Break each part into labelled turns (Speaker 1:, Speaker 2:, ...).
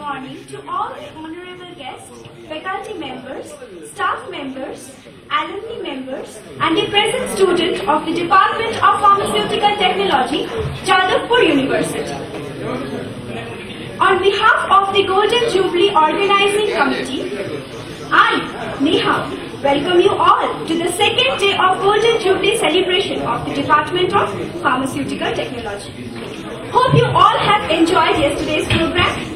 Speaker 1: morning to all the honorable guests, faculty members, staff members, alumni members, and the present student of the Department of Pharmaceutical Technology, Jadavpur University. On behalf of the Golden Jubilee Organizing Committee, I, Neha, welcome you all to the second day of Golden Jubilee celebration of the Department of Pharmaceutical Technology. Hope you all have enjoyed yesterday's program,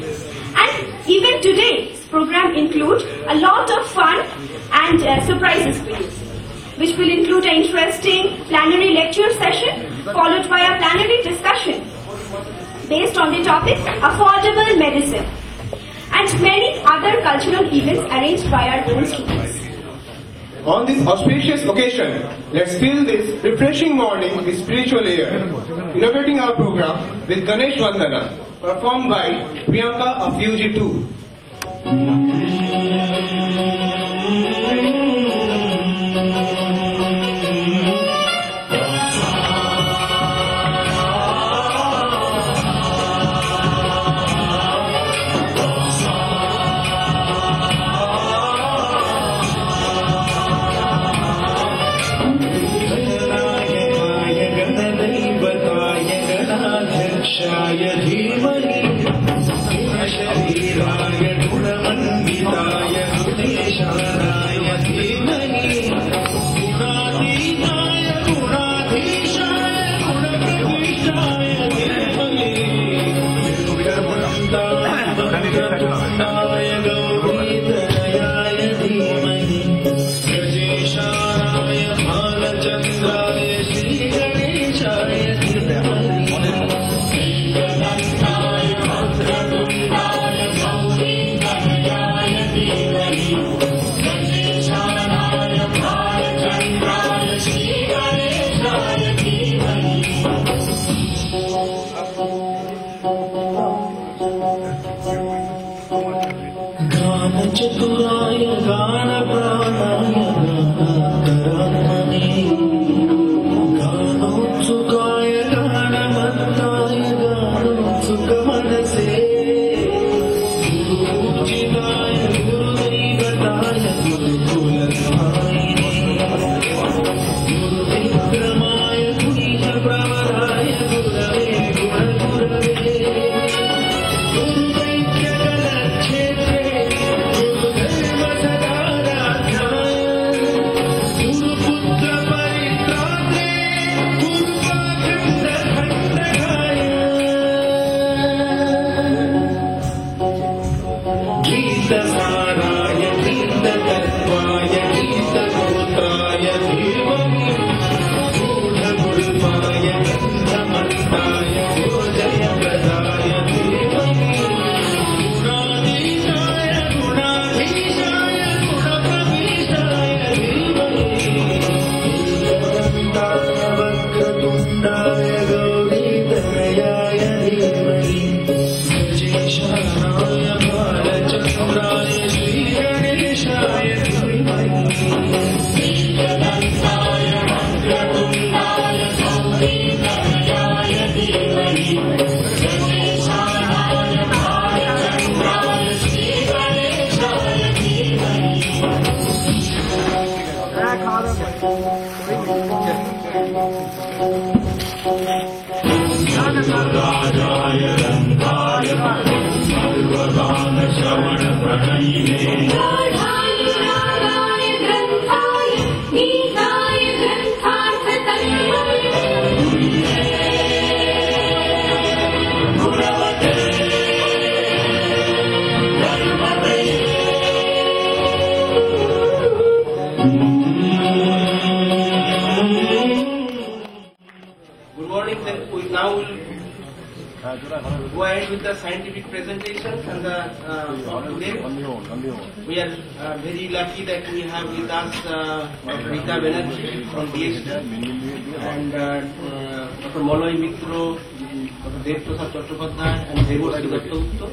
Speaker 1: and even today's program includes a lot of fun and surprises for you, which will include an interesting plenary lecture session followed by a plenary discussion based on the topic affordable medicine and many other cultural events arranged by our own students.
Speaker 2: On this auspicious occasion, let's fill this refreshing morning with spiritual air, inaugurating our program with Ganesh Vandana, performed by Priyanka of UG2.
Speaker 3: Go ahead with the scientific presentation, and today we are very lucky that we have with us Rita Banerjee from DST and Dr. Maloy Mitro, Dr. Dev Prasad Chattopadhyay and Devoshi Dattagupta.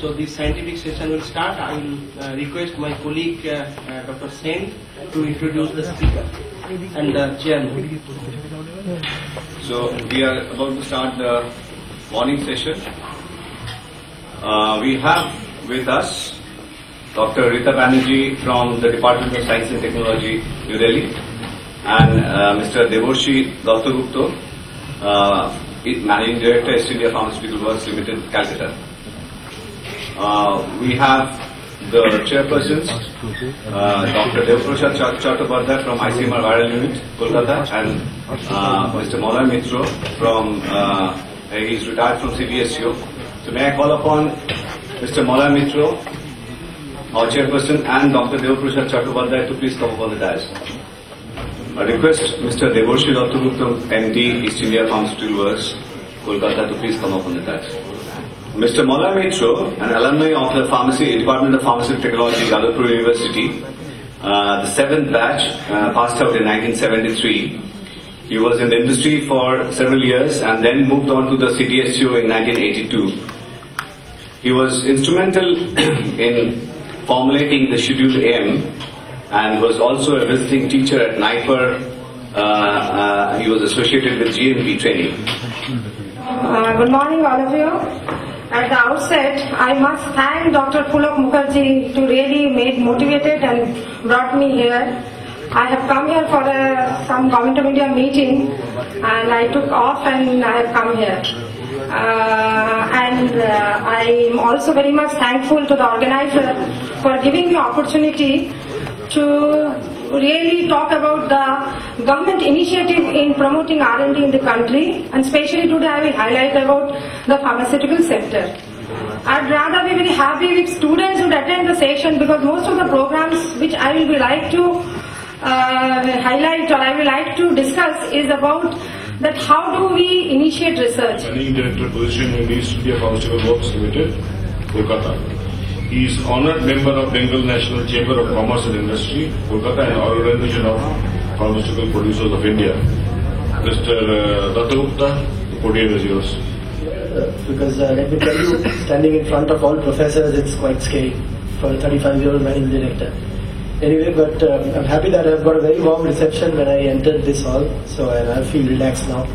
Speaker 3: So this scientific session will start. I will request my colleague Dr. Sen to introduce the speaker and the chairman.
Speaker 4: So we are about to start the morning session. We have with us Dr. Rita Banerjee from the Department of Science and Technology, New Delhi, and Mr. Devorshi Dattagupta, Managing Director, East India Pharmaceutical Works Limited, Calcutta. We have the chairpersons, Dr. Devaprasad Chattopadhyay from ICMR Viral Unit, Kolkata, and Mr. Molay Mitra from, he's retired from CDSCO. So may I call upon Mr. Molay Mitra, our chairperson, and Dr. Devaprasad Chattopadhyay to please come upon the dais. I request Mr. Devorshi Dattagupta, MD, East India Pharmaceutical Works, Kolkata, to please come upon the dais. Mr. Molay Mitra, an alumni of the Department of Pharmaceutical Technology, Jadavpur University, the 7th batch, passed out in 1973. He was in the industry for several years and then moved on to the CDSCO in 1982. He was instrumental in formulating the Schedule M and was also a visiting teacher at NIPER. He was associated with GMP training.
Speaker 5: Good morning, all of you. At the outset, I must thank Dr. Pulak Mukherjee to really make motivated and brought me here. I have come here for some Government of India meeting, and I took off and I have come here. I am also very much thankful to the organizer for giving me opportunity to really talk about the government initiative in promoting R&D in the country, and especially today I will highlight about the pharmaceutical sector. I'd rather be very happy with students who attend the session, because most of the programs which I will be like to highlight or I will like to discuss is about that how do we initiate research.
Speaker 6: Managing Director position in East India Pharmaceutical Works Limited, Kolkata. He is honored member of Bengal National Chamber of Commerce and Industry, Kolkata, and Organization of Pharmaceutical Producers of India. Mr. Dattagupta, the podium is yours.
Speaker 7: Because let me tell you, standing in front of all professors, it's quite scary for a 35-year-old managing director. Anyway, but I'm happy that I've got a very warm reception when I entered this hall, so I feel relaxed now.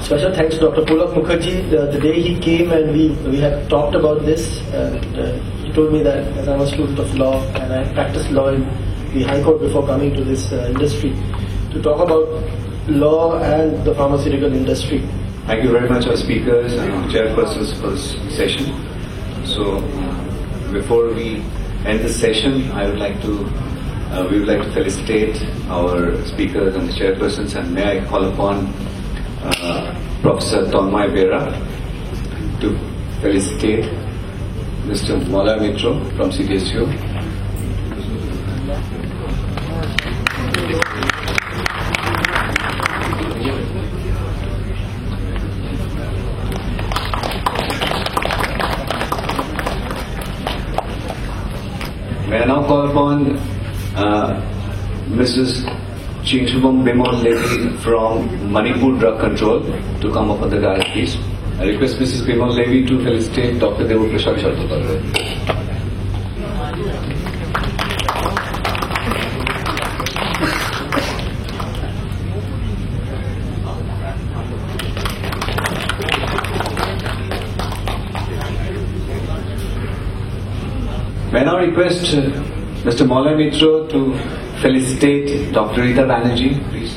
Speaker 7: Special thanks to Dr. Pulak Mukherjee. The day he came and we had talked about this, he told me that as I'm a student of law and I practiced law in the High Court before coming to this industry, to talk about law and the pharmaceutical industry.
Speaker 4: Thank you very much, our speakers and our chairpersons for this session. So, before we end this session, we would like to felicitate our speakers and the chairpersons, and may I call upon Professor Tanmay Bera to felicitate Mr. Molay Mitra from CDSCO. May I now call upon Mrs. Chingsubam Bimal Levi from Manipur Drug Control to come up on the dais, please. I request Mrs. Bimal Levi to felicitate Dr. Devaprasad Chattopadhyay. May I now request Mr. Molay Mitra to felicitate Dr. Rita Banerjee, please.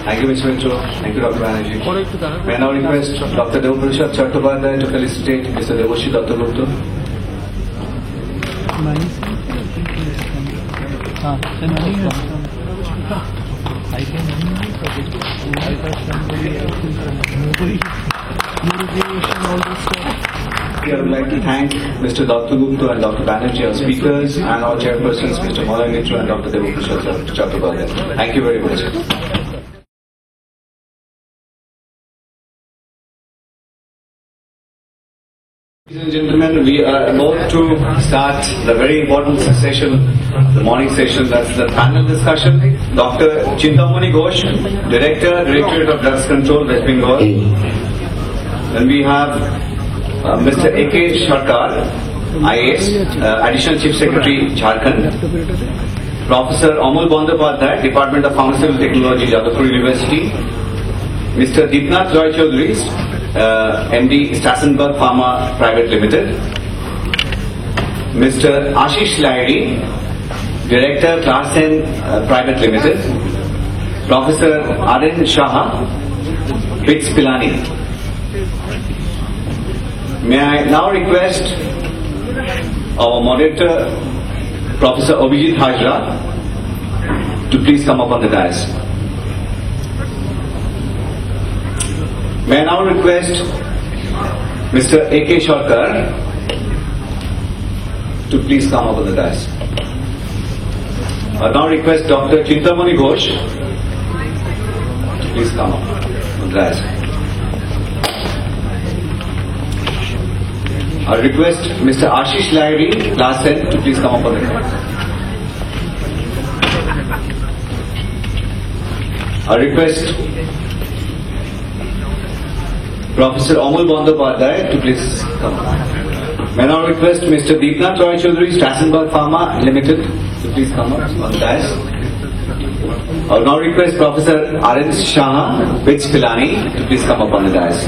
Speaker 4: Thank you, Mr. Mitra. Thank you, Dr. Banerjee. May I now request Dr. Devaprasad Chattopadhyay to felicitate Mr. Devorshi Dattagupta. I would like to thank Mr. Dattagupta and Dr. Banerjee, our speakers, and our chairpersons, Mr. Molay Mitra and Dr. Devaprasad Chattopadhyay. Thank you very much. Ladies and gentlemen, we are about to start the very important session, the morning session, that's the panel discussion. Dr. Chintamani Ghosh, Director, Directorate of Drugs Control, West Bengal. Then we have Mr. A.K. Sarkar, IAS, Additional Chief Secretary, Jharkhand. Professor Amol Bandyopadhyay, Department of Pharmaceutical Technology, Jadavpur University. Mr. Deepnath Roy Chaudhary, MD, Stassenberg Pharma Private Limited. Mr. Ashish Lahiri, Director, Class N Private Limited. Professor R.N. Shah, BITS Pilani. May I now request our moderator, Professor Abhijit Hajra, to please come up on the dais. May I now request Mr. A.K. Sharkar to please come up on the dais. I now request Dr. Chintamani Ghosh to please come up on the dais. I request Mr. Ashish Lahiri, Class N, to please come up on the dais. I request Professor Amol Bandyopadhyay to please come up. May I now request Mr. Deepnath Roy Chaudhary, Stassenberg Pharma Limited, to please come up on the dais. I will now request Professor R.N. Shah, BITS Pilani, to please come up on the dais.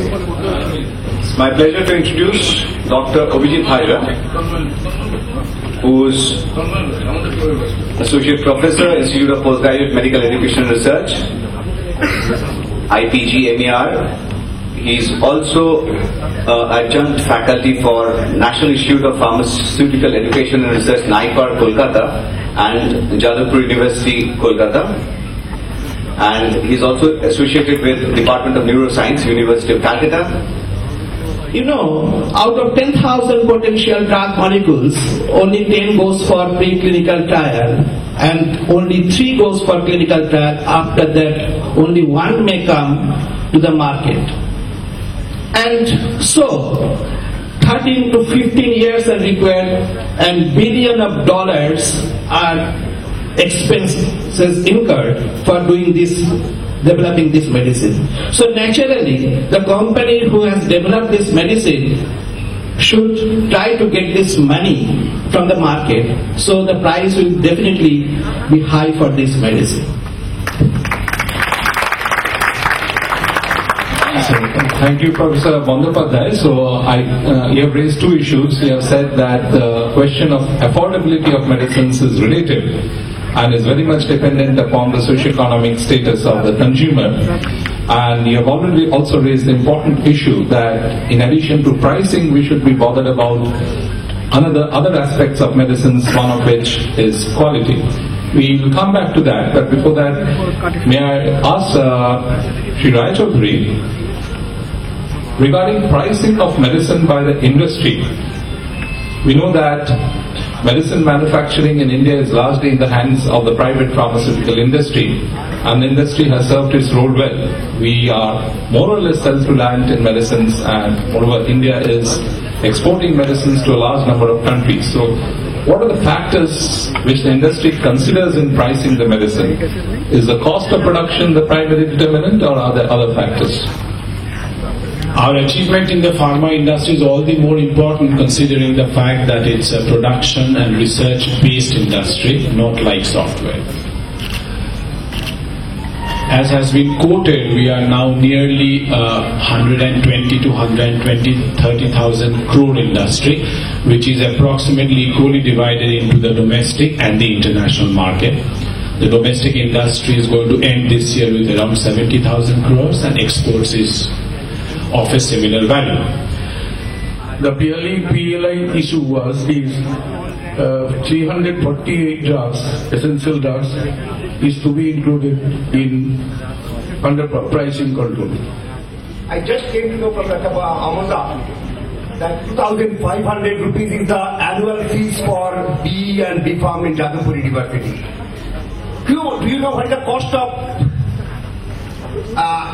Speaker 4: It's my pleasure to introduce Dr. Abhijit Hajra, who is Associate Professor, Institute of Postgraduate Medical Education and Research, IPG MER. He is also adjunct faculty for National Institute of Pharmaceutical Education and Research, NIPAR, Kolkata, and Jadavpur University, Kolkata. And he is also associated with Department of Neuroscience, University of Calcutta.
Speaker 8: You know, out of 10,000 potential drug molecules, only 10 goes for preclinical trial and only 3 goes for clinical trial. After that, only 1 may come to the market. And so, 13 to 15 years are required and billions of dollars are expenses incurred for doing this, developing this medicine. So naturally, the company who has developed this medicine should try to get this money from the market, so the price will definitely be high for this medicine.
Speaker 9: Thank you, Professor Bandyopadhyay. So you have raised 2 issues. You have said that the question of affordability of medicines is relative and is very much dependent upon the socioeconomic status of the consumer. And you have already also raised the important issue that in addition to pricing, we should be bothered about other aspects of medicines, one of which is quality. We will come back to that, but before that, may I ask Shri Rai Chaudhary, regarding pricing of medicine by the industry. We know that medicine manufacturing in India is largely in the hands of the private pharmaceutical industry, and the industry has served its role well. We are more or less self-reliant in medicines, and moreover India is exporting medicines to a large number of countries. So what are the factors which the industry considers in pricing the medicine? Is the cost of production the primary determinant, or are there other factors?
Speaker 10: Our achievement in the pharma industry is all the more important considering the fact that it's a production and research-based industry, not like software. As has been quoted, we are now nearly 120 to 30,000 crore industry, which is approximately equally divided into the domestic and the international market. The domestic industry is going to end this year with around 70,000 crores, and exports is of a similar value.
Speaker 8: The PLI issue was 348 drugs, essential drugs, is to be included in under pricing control.
Speaker 11: I just came to know from Dr. Amanda that 2,500 rupees is the annual fees for BE and BPharm in Jadavpur University. Do you know what is the cost of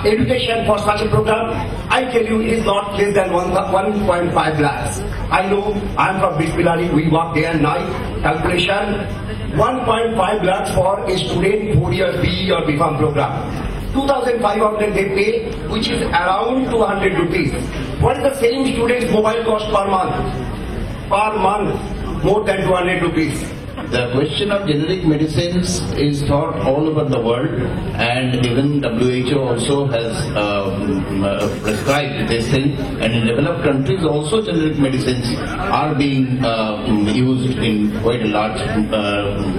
Speaker 11: education for such a program? I tell you, it is not less than 1.5 lakhs. I know, I am from BITS Pilani, we work day and night. Calculation, 1.5 lakhs for a student 4 years BE or BPharm program. 2,500 they pay, which is around 200 rupees. What is the same student's mobile cost per month? Per month, more than 200 rupees.
Speaker 12: The question of generic medicines is taught all over the world, and even WHO also has prescribed this thing, and in developed countries also generic medicines are being used in quite a large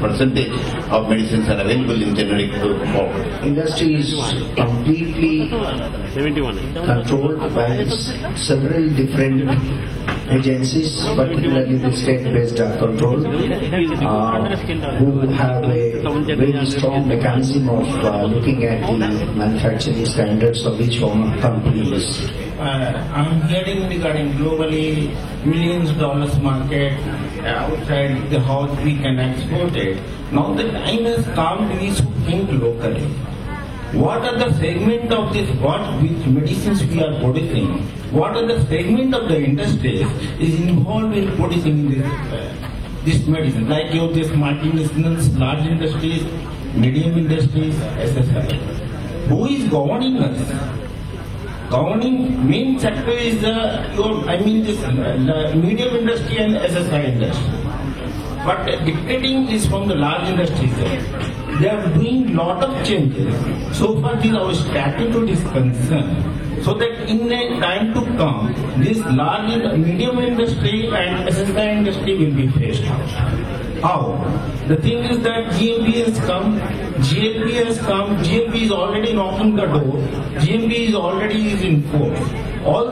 Speaker 12: percentage of medicines are available in generic form.
Speaker 13: Industry is completely controlled by several different agencies, particularly the state-based control, who have a very strong mechanism of looking at the manufacturing standards of each company.
Speaker 14: I'm hearing regarding globally millions of dollars market outside the house we can export it. Now the time has come we should think locally. What are the segment of this, which medicines we are producing? What are the segment of the industry is involved in producing this medicine? Like this multinationals, large industries, medium industries, etc. Who is governing us? Governing main sector is this medium industry and SSI industry. But dictating is from the large industries. They are doing lot of changes. So far, this our statute is concerned. So that in a time to come, this large medium industry and SSI industry will be phased out. How? The thing is that GMP has come, GMP is already knocking the door, GMP is already in force. All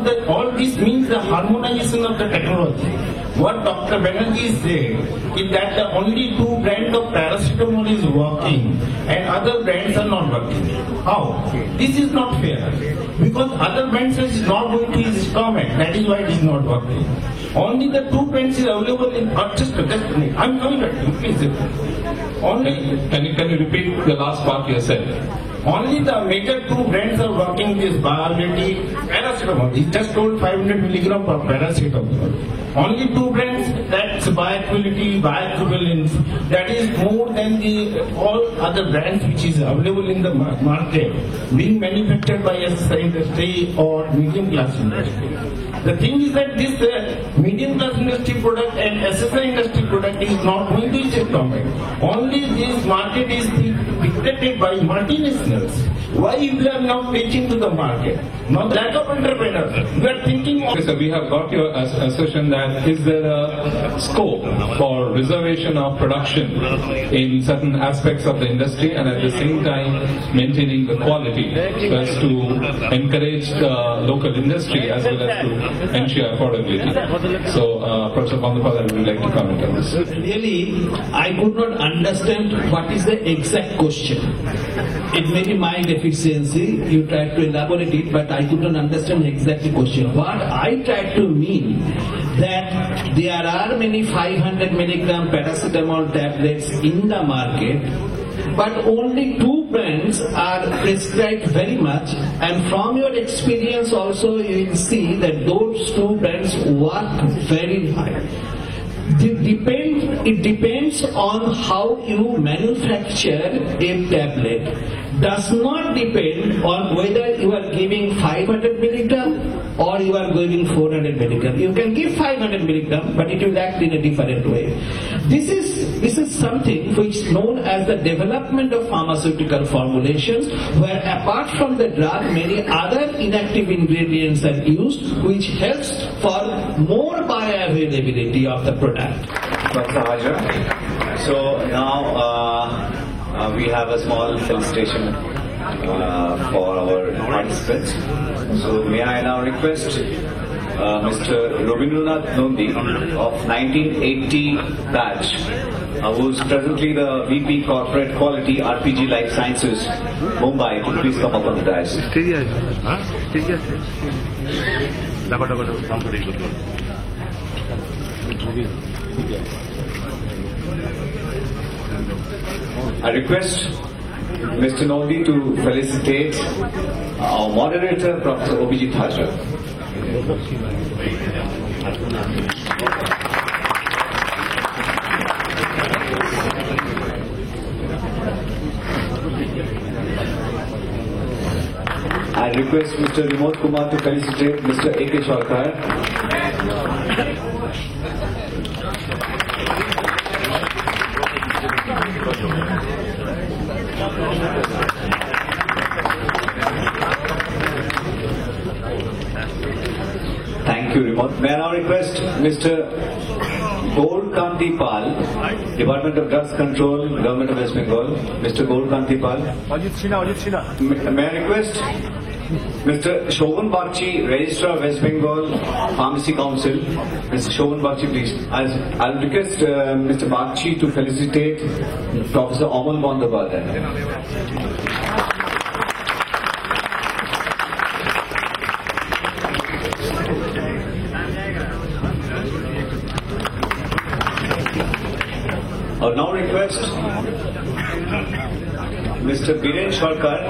Speaker 14: this means the harmonization of the technology. What Dr. Banerjee said is that the only 2 brands of paracetamol is working and other brands are not working. How? This is not fair. Because other brands is not going to his stomach. That is why it is not working. Only the 2 brands is available in I'm coming back to you, please.
Speaker 9: Can you repeat the last part you said?
Speaker 14: Only the major 2 brands are working this Biality, paracetamol. He just told 500 milligram per paracetamol. Only 2 brands, that's Bioequility, Bioequivalence. That is more than all other brands which is available in the market, being manufactured by SSI industry or medium class industry. The thing is that this medium class industry product and SSI industry product is not going to his stomach. Only this market is dictated by multinationals. Why we are now reaching to the market? Not lack of entrepreneurs. We are thinking of...
Speaker 9: Okay, so we have got your assertion that is there a scope for reservation of production in certain aspects of the industry and at the same time maintaining the quality so as to encourage the local industry as well as to ensure affordability. So, Professor Bandapadhyay, would you like to comment on this?
Speaker 8: Really, I could not understand what is the exact question. It may be my deficiency, you tried to elaborate it, but I could not understand exactly the question. What I tried to mean that there are many 500 milligram paracetamol tablets in the market, but only 2 brands are prescribed very much, and from your experience also you will see that those 2 brands work very high. It depends on how you manufacture a tablet. Does not depend on whether you are giving 500 milligram or you are giving 400 milligram. You can give 500 milligram, but it will act in a different way. This is something which is known as the development of pharmaceutical formulations, where apart from the drug, many other inactive ingredients are used, which helps for more bioavailability of the product.
Speaker 4: Dr. Hajar. So now we have a small felicitation for our participants. So may I now request Mr. Rabindranath Nondi of 1980 batch, who is presently the VP Corporate Quality RPG Life Sciences, Mumbai, to please come up on the dais. I request Mr. Nondi to felicitate our moderator, Professor Abhijit Hajar. I request Mr. Rimod Kumar to felicitate Mr. A.K. Sharkar. Thank you, Remote. May I now request Mr. Golkanti Pal, Department of Drugs Control, Government of West Bengal. Mr. Golkanti Pal. May I request Mr. Shovan Bagchi, Registrar, West Bengal Pharmacy Council. Mr. Shovan Bagchi, please. I'll request Mr. Bagchi to felicitate Professor Amal Bandyopadhyay. I will now request Mr. Biren Sarkar.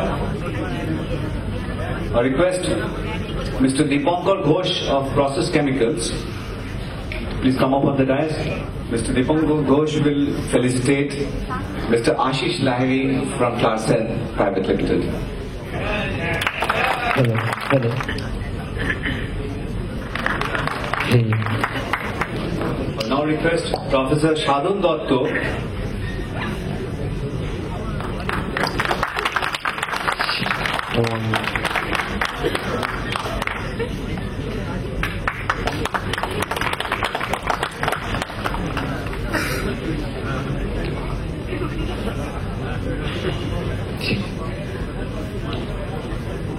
Speaker 4: I request Mr. Deepankar Ghosh of Process Chemicals. Please come up on the dais. Mr. Deepankar Ghosh will felicitate Mr. Ashish Lahiri from Clarsen Private Limited.
Speaker 15: Hello. Hey.
Speaker 4: I now request Professor Shadun Dotto.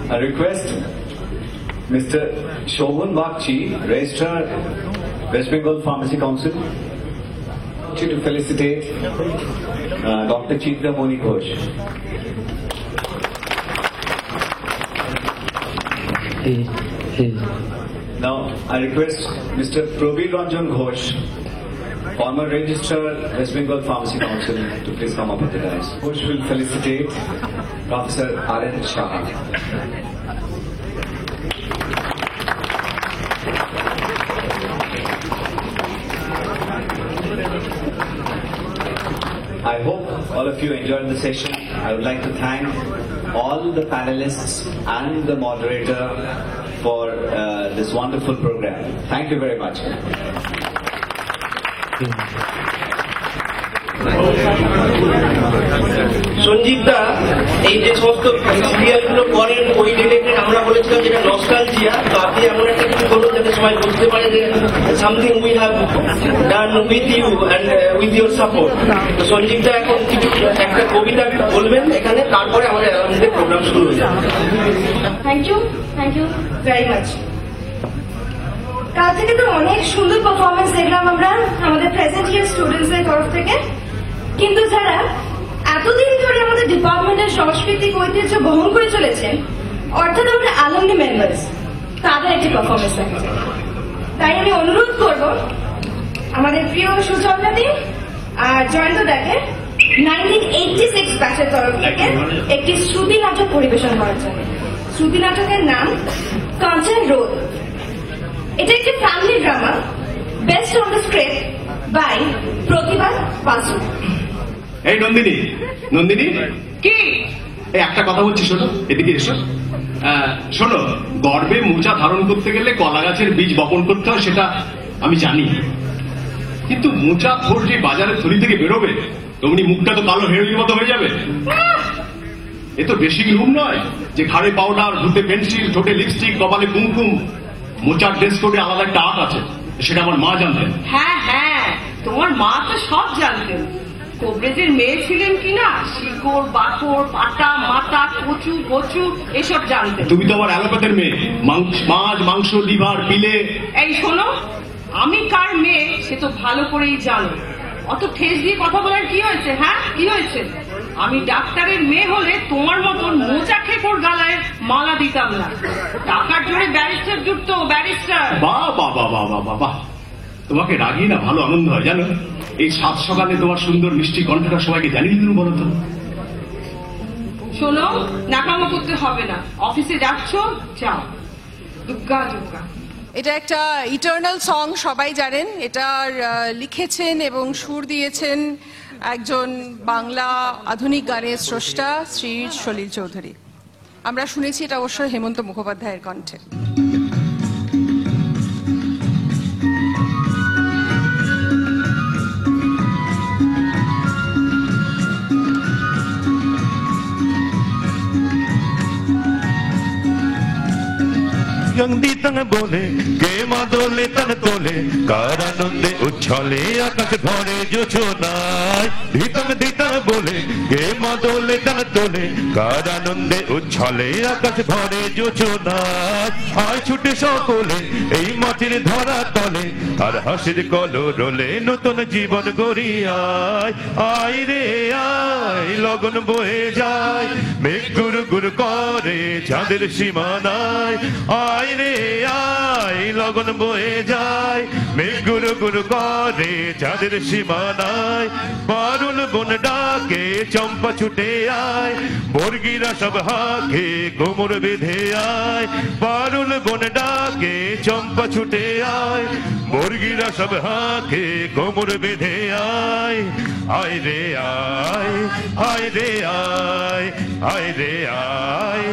Speaker 4: I request Mr. Shovan Bagchi, Registrar, West Bengal Pharmacy Council, to felicitate Dr. Chitra Moni Ghosh. Now I request Mr. Prabir Ranjan Ghosh, former Registrar, West Bengal Pharmacy Council, to please come up with the dais. Ghosh will felicitate Professor R.N. Shah. I hope all of you enjoyed the session. I would like to thank all the panelists and the moderator for this wonderful program. Thank you very much.
Speaker 3: Sanjeev দা, এই যে সমস্ত সিরিয়ালগুলো করেন ওই related আমরা বলেছিলাম যেটা nostalgia, তো আপনি এমন একটা কিছু করুন যাতে সবাই বুঝতে পারে যে something we have done with you and with your support. তো সঞ্জীব দা এখন কিছু একটা কবিতা বলবেন এখানে, তারপরে আমাদের আমাদের প্রোগ্রাম শুরু হয়ে যাবে।
Speaker 5: Thank you very much. কাল থেকে তো অনেক সুন্দর পারফরমেন্স দেখলাম আমরা আমাদের প্রেজেন্ট ইয়ার স্টুডেন্টসদের তরফ থেকে, কিন্তু যারা এতদিন ধরে আমাদের ডিপার্টমেন্টের সাংস্কৃতিক ঐতিহ্য বহন করে চলেছেন, অর্থাৎ আমরা অ্যালুমনি মেম্বার্স, তাদের একটি পারফরমেন্স দেখা যায়। তাই আমি অনুরোধ করব আমাদের প্রিয় সুচন্দ্রাদি আর জয়ন্ত দাকে 1986 ব্যাচের তরফ থেকে একটি শ্রুতি নাটক পরিবেশন করার জন্য। শ্রুতি নাটকের নাম কাঞ্চন রোড। এটা একটি family drama based on the script by Pratibha Basu.
Speaker 16: এই নন্দিনী
Speaker 5: কি
Speaker 16: এই একটা কথা বলছি, শোনো, এদিকে এসো। শোনো, গর্বে মোচা ধারণ করতে গেলে কলা গাছের বীজ বপন করতে হয়, সেটা আমি জানি, কিন্তু মোচা থোর যে বাজারে থলি থেকে বেরোবে তেমনি মুখটা তো কালো হেরোইনের মতো হয়ে যাবে। এ তো বেশি রুম নয় যে ঘাড়ে পাউডার, হাতে পেন্সিল, ঠোঁটে লিপস্টিক, কপালে কুমকুম। মোচার ড্রেস কোডে আলাদা একটা আর্ট আছে, সেটা আমার মা জানতেন।
Speaker 17: হ্যাঁ, তোমার মা তো সব জানতেন। কবরেজের মেয়ে ছিলেন কিনা শিকড়, বাকড়, পাতা, মাথা, কচু, কচু এসব জানতেন।
Speaker 16: তুমি তো আবার অ্যালোপ্যাথের মেয়ে, মাছ, মাংস, লিভার, পিলে।
Speaker 17: এই শোনো, আমি কার মেয়ে সে তো ভালো করেই জানো। অত ঠেস দিয়ে কথা বলার কি হয়েছে? হ্যাঁ, কি হয়েছে? আমি ডাক্তারের মেয়ে হলে তোমার মতন মোচা খেকোর গালায় মালা দিতাম না। টাকার জোরে ব্যারিস্টার জুটতো, ব্যারিস্টার।
Speaker 16: বাহ, তোমাকে রাগিয়ে না ভালো আনন্দ হয় জানো। এই সাত সকালে তোমার সুন্দর মিষ্টি কণ্ঠটা সবাইকে জানিয়ে দিন বলো তো।
Speaker 17: শোনো, নাকামো করতে হবে না, অফিসে যাচ্ছ যাও। দুগ্গা দুগ্গা।
Speaker 18: এটা একটা ইটার্নাল সং, সবাই জানেন। এটা লিখেছেন এবং সুর দিয়েছেন একজন বাংলা আধুনিক গানের স্রষ্টা শ্রী সলিল চৌধুরী। আমরা শুনেছি এটা অবশ্য হেমন্ত মুখোপাধ্যায়ের কণ্ঠে।
Speaker 19: দিতং দিতং বলে কে মাদলে তন তোলে কার আনন্দে উচ্ছলে আকাশ ভরে জোছনায় দিতং দিতং বলে কে মাদলে তন তোলে কার আনন্দে উচ্ছলে আকাশ ভরে জোছনায় আয় ছুটে সকলে এই মাটির ধরা তলে আর হাসির কলরলে নতুন জীবন গড়ি আয় আয় রে আয় লগন বয়ে যায় মেঘ গুরু গুরু করে চাঁদের সীমানায় আয় রে আয় লগন বয়ে যায় মেঘ গুরু গুরু করে চাঁদের সীমানায় পারুল বন ডাকে চম্পা ছুটে আয় বর্গিরা সব হাকে কোমর বেঁধে আয় পারুল বন ডাকে চম্পা ছুটে আয় বর্গিরা সব হাকে কোমর বেঁধে আয় আয় রে আয় আয় রে আয় আয় রে আয়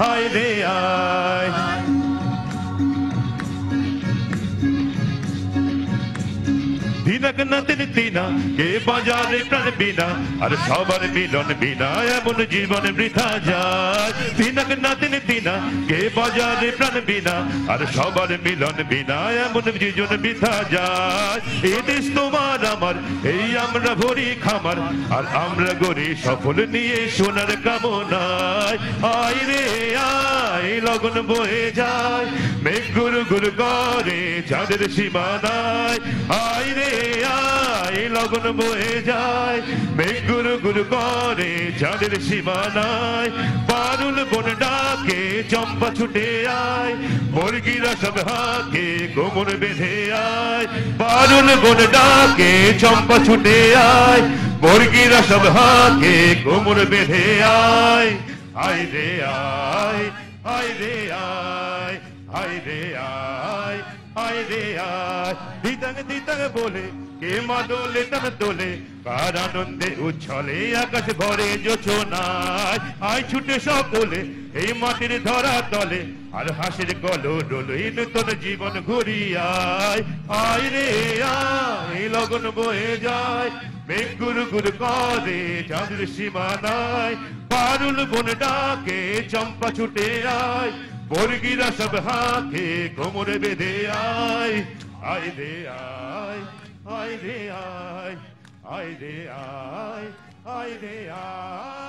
Speaker 19: আয় রে আয় দিনক নদিন তিনা কে বাজারে প্রাণ বিনা আর সবার মিলন বিনা এমন জীবন বৃথা যায় দিনক নদিন তিনা কে বাজারে প্রাণ বিনা আর সবার মিলন বিনা এমন জীবন বৃথা যায় এই দেশ তোমার আমার এই আমরা ভরি খামার আর আমরা গড়ি সফল নিয়ে সোনার কামনায় আয় রে আয় লগন বয়ে যায় মেঘ গুরু গুরু করে চাঁদের সীমানায় আয় রে আয় লগন বয়ে যায় মেঘ গুরু গুরু করে চাঁদের সীমানায় পারুল বন ডাকে চম্পা ছুটে আয় মুরগিরা সব হাকে কোমর বেঁধে আয় পারুল বন ডাকে চম্পা ছুটে আয় মুরগিরা সব হাকে কোমর বেঁধে আয় আয় রে আয় আয় রে আয় আয় রে আয় আয় রে আয় দিতং দিতং বলে কে মাদলে তন তোলে কার আনন্দে উচ্ছলে আকাশ ভরে জোছনায় আয় ছুটে সকলে এই মাটির ধরা তলে আর হাসির কলরলে নতুন জীবন ঘুরি আয় আয় রে আয় লগন বয়ে যায় মেঘ গুরু গুরু করে চাঁদের সীমানায় পারুল বন ডাকে চম্পা ছুটে আয় বর্গিরা সব হাকে কোমরে বেঁধে আয় আয় রে আয় আয় রে আয় আয় রে আয় আয় রে আয়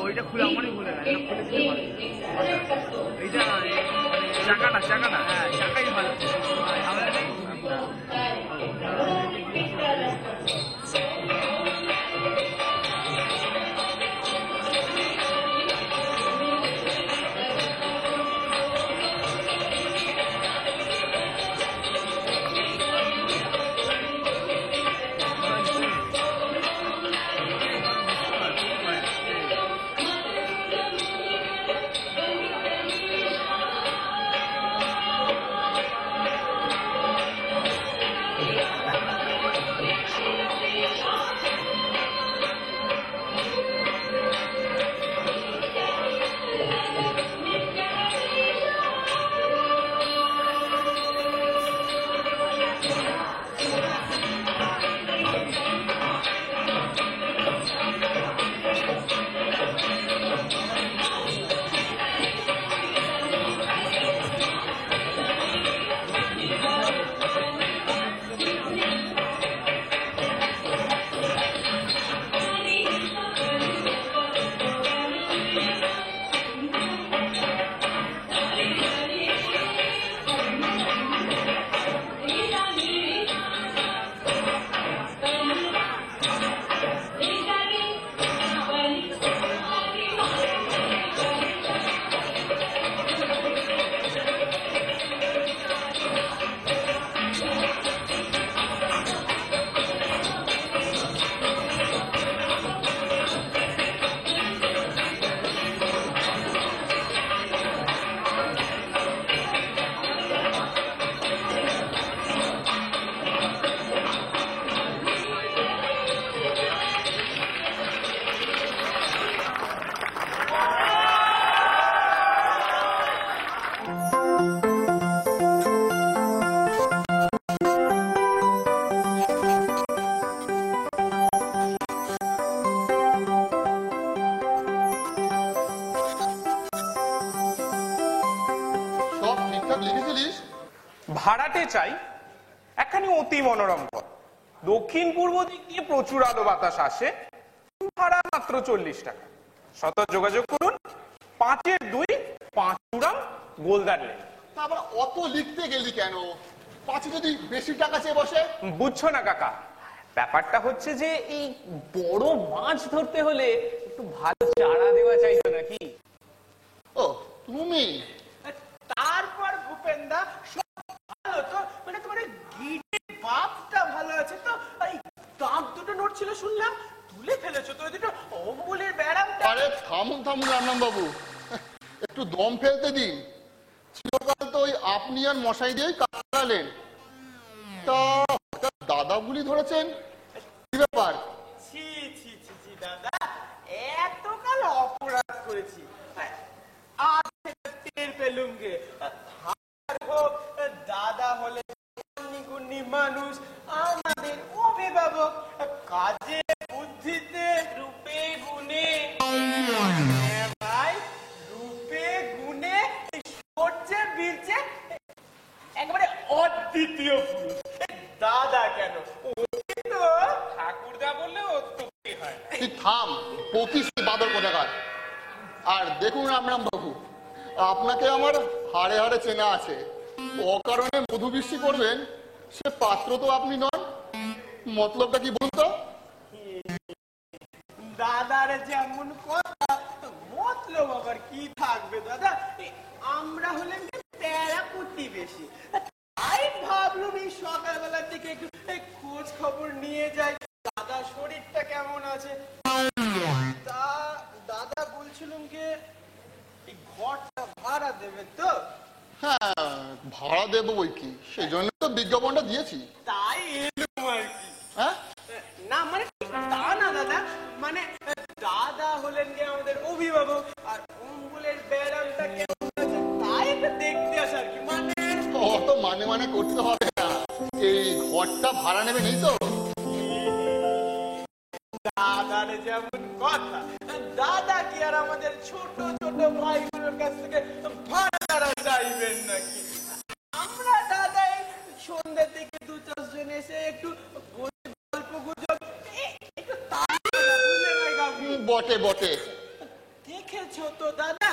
Speaker 20: ওইটা খুলে আমারই ভুলে গেছে এইটা চাকাটা চাকাটা হ্যাঁ চাকাই ভালো
Speaker 21: ভাড়াটে চাই একখানি অতি মনোরম পথ, দক্ষিণ পূর্ব দিক দিয়ে প্রচুর আলো বাতাস আসে, ভাড়া মাত্র 40 টাকা। শত যোগাযোগ করুন 5-2 পাঁচুড়াম গোলদার লেন।
Speaker 22: আবার অত লিখতে গেলি কেন? পাঁচে যদি বেশি টাকা চেয়ে বসে?
Speaker 21: বুঝছো না কাকা, ব্যাপারটা হচ্ছে যে এই বড় মাছ ধরতে হলে একটু ভালো চারা দেওয়া চাইতো নাকি।
Speaker 22: ও তুমি?
Speaker 3: তারপর ভূপেন্দা ভালো তো, মানে তোমার গিটের বাপটা ভালো আছে তো? এই দাঁত দুটো নোট ছিল শুনলাম, তুলে ফেলেছো তো? দুটো অম্বুলের ব্যারাম।
Speaker 22: আরে থামুন থামুন রামনাম বাবু, একটু দম ফেলতে দিন। চিরকাল তো ওই আপনি আর মশাই দিয়েই কাটালেন, তা দাদা গুলি ধরেছেন, কি ব্যাপার?
Speaker 3: ছি ছি ছি ছি দাদা, এতকাল অপরাধ করেছি, আজ টের পেলুম গে। দাদা হলে গুণী মানুষ, আমাদের অভিভাবক, কাজে বুদ্ধিতে রূপে গুণে। ভাই রূপে গুণে সূর্যে বীর্যে একেবারে অদ্বিতীয় পুরুষ। দাদা কেন, ঠাকুরদা বললে অত্যুক্তি হয়।
Speaker 22: তুই থাম, পঁচিশ বাদর কোথাকার। আর দেখুন রামরাম বাবু, আপনাকে আমার হাড়ে হাড়ে চেনা আছে, অকারণে মধু বৃষ্টি করবেন সে পাত্র তো আপনি নন। মতলবটা কি বলুন তো?
Speaker 3: দাদার যেমন কথা, মতলব আবার কি থাকবে দাদা? আমরা হলেন তেরা প্রতিবেশী, তাই ভাবলাম এই সকালবেলার দিকে একটু খোঁজ খবর নিয়ে যাই, দাদা শরীরটা কেমন আছে। তা দাদা বলছিলাম যে এই ঘরটা ভাড়া দেবে তো?
Speaker 22: হ্যাঁ ভাড়া দেবো বই কি, সেই জন্য তো বিজ্ঞাপনটা দিয়েছি।
Speaker 3: তাই এলাম আর কি।
Speaker 22: হ্যাঁ
Speaker 3: না মানে তা না দাদা, মানে দাদা হলেন যে আমাদের অভিভাবক, আর অম্বুলের ব্যারামটা কেমন আছে তাই একটু দেখতে আসা আর কি। মানে
Speaker 22: অত মানে মানে করতে হবে না, এই ঘরটা ভাড়া নেবে নেই তো?
Speaker 3: দাদার যেমন কথা, দাদা কি আর আমাদের ছোট ছোট ভাইগুলোর কাছ থেকে ভাড়া চাইবেন নাকি? আমরা দাদাই সন্ধ্যের দিকে 2-4 জন এসে একটু
Speaker 22: বটে বটে।
Speaker 1: দেখেছো তো দাদা,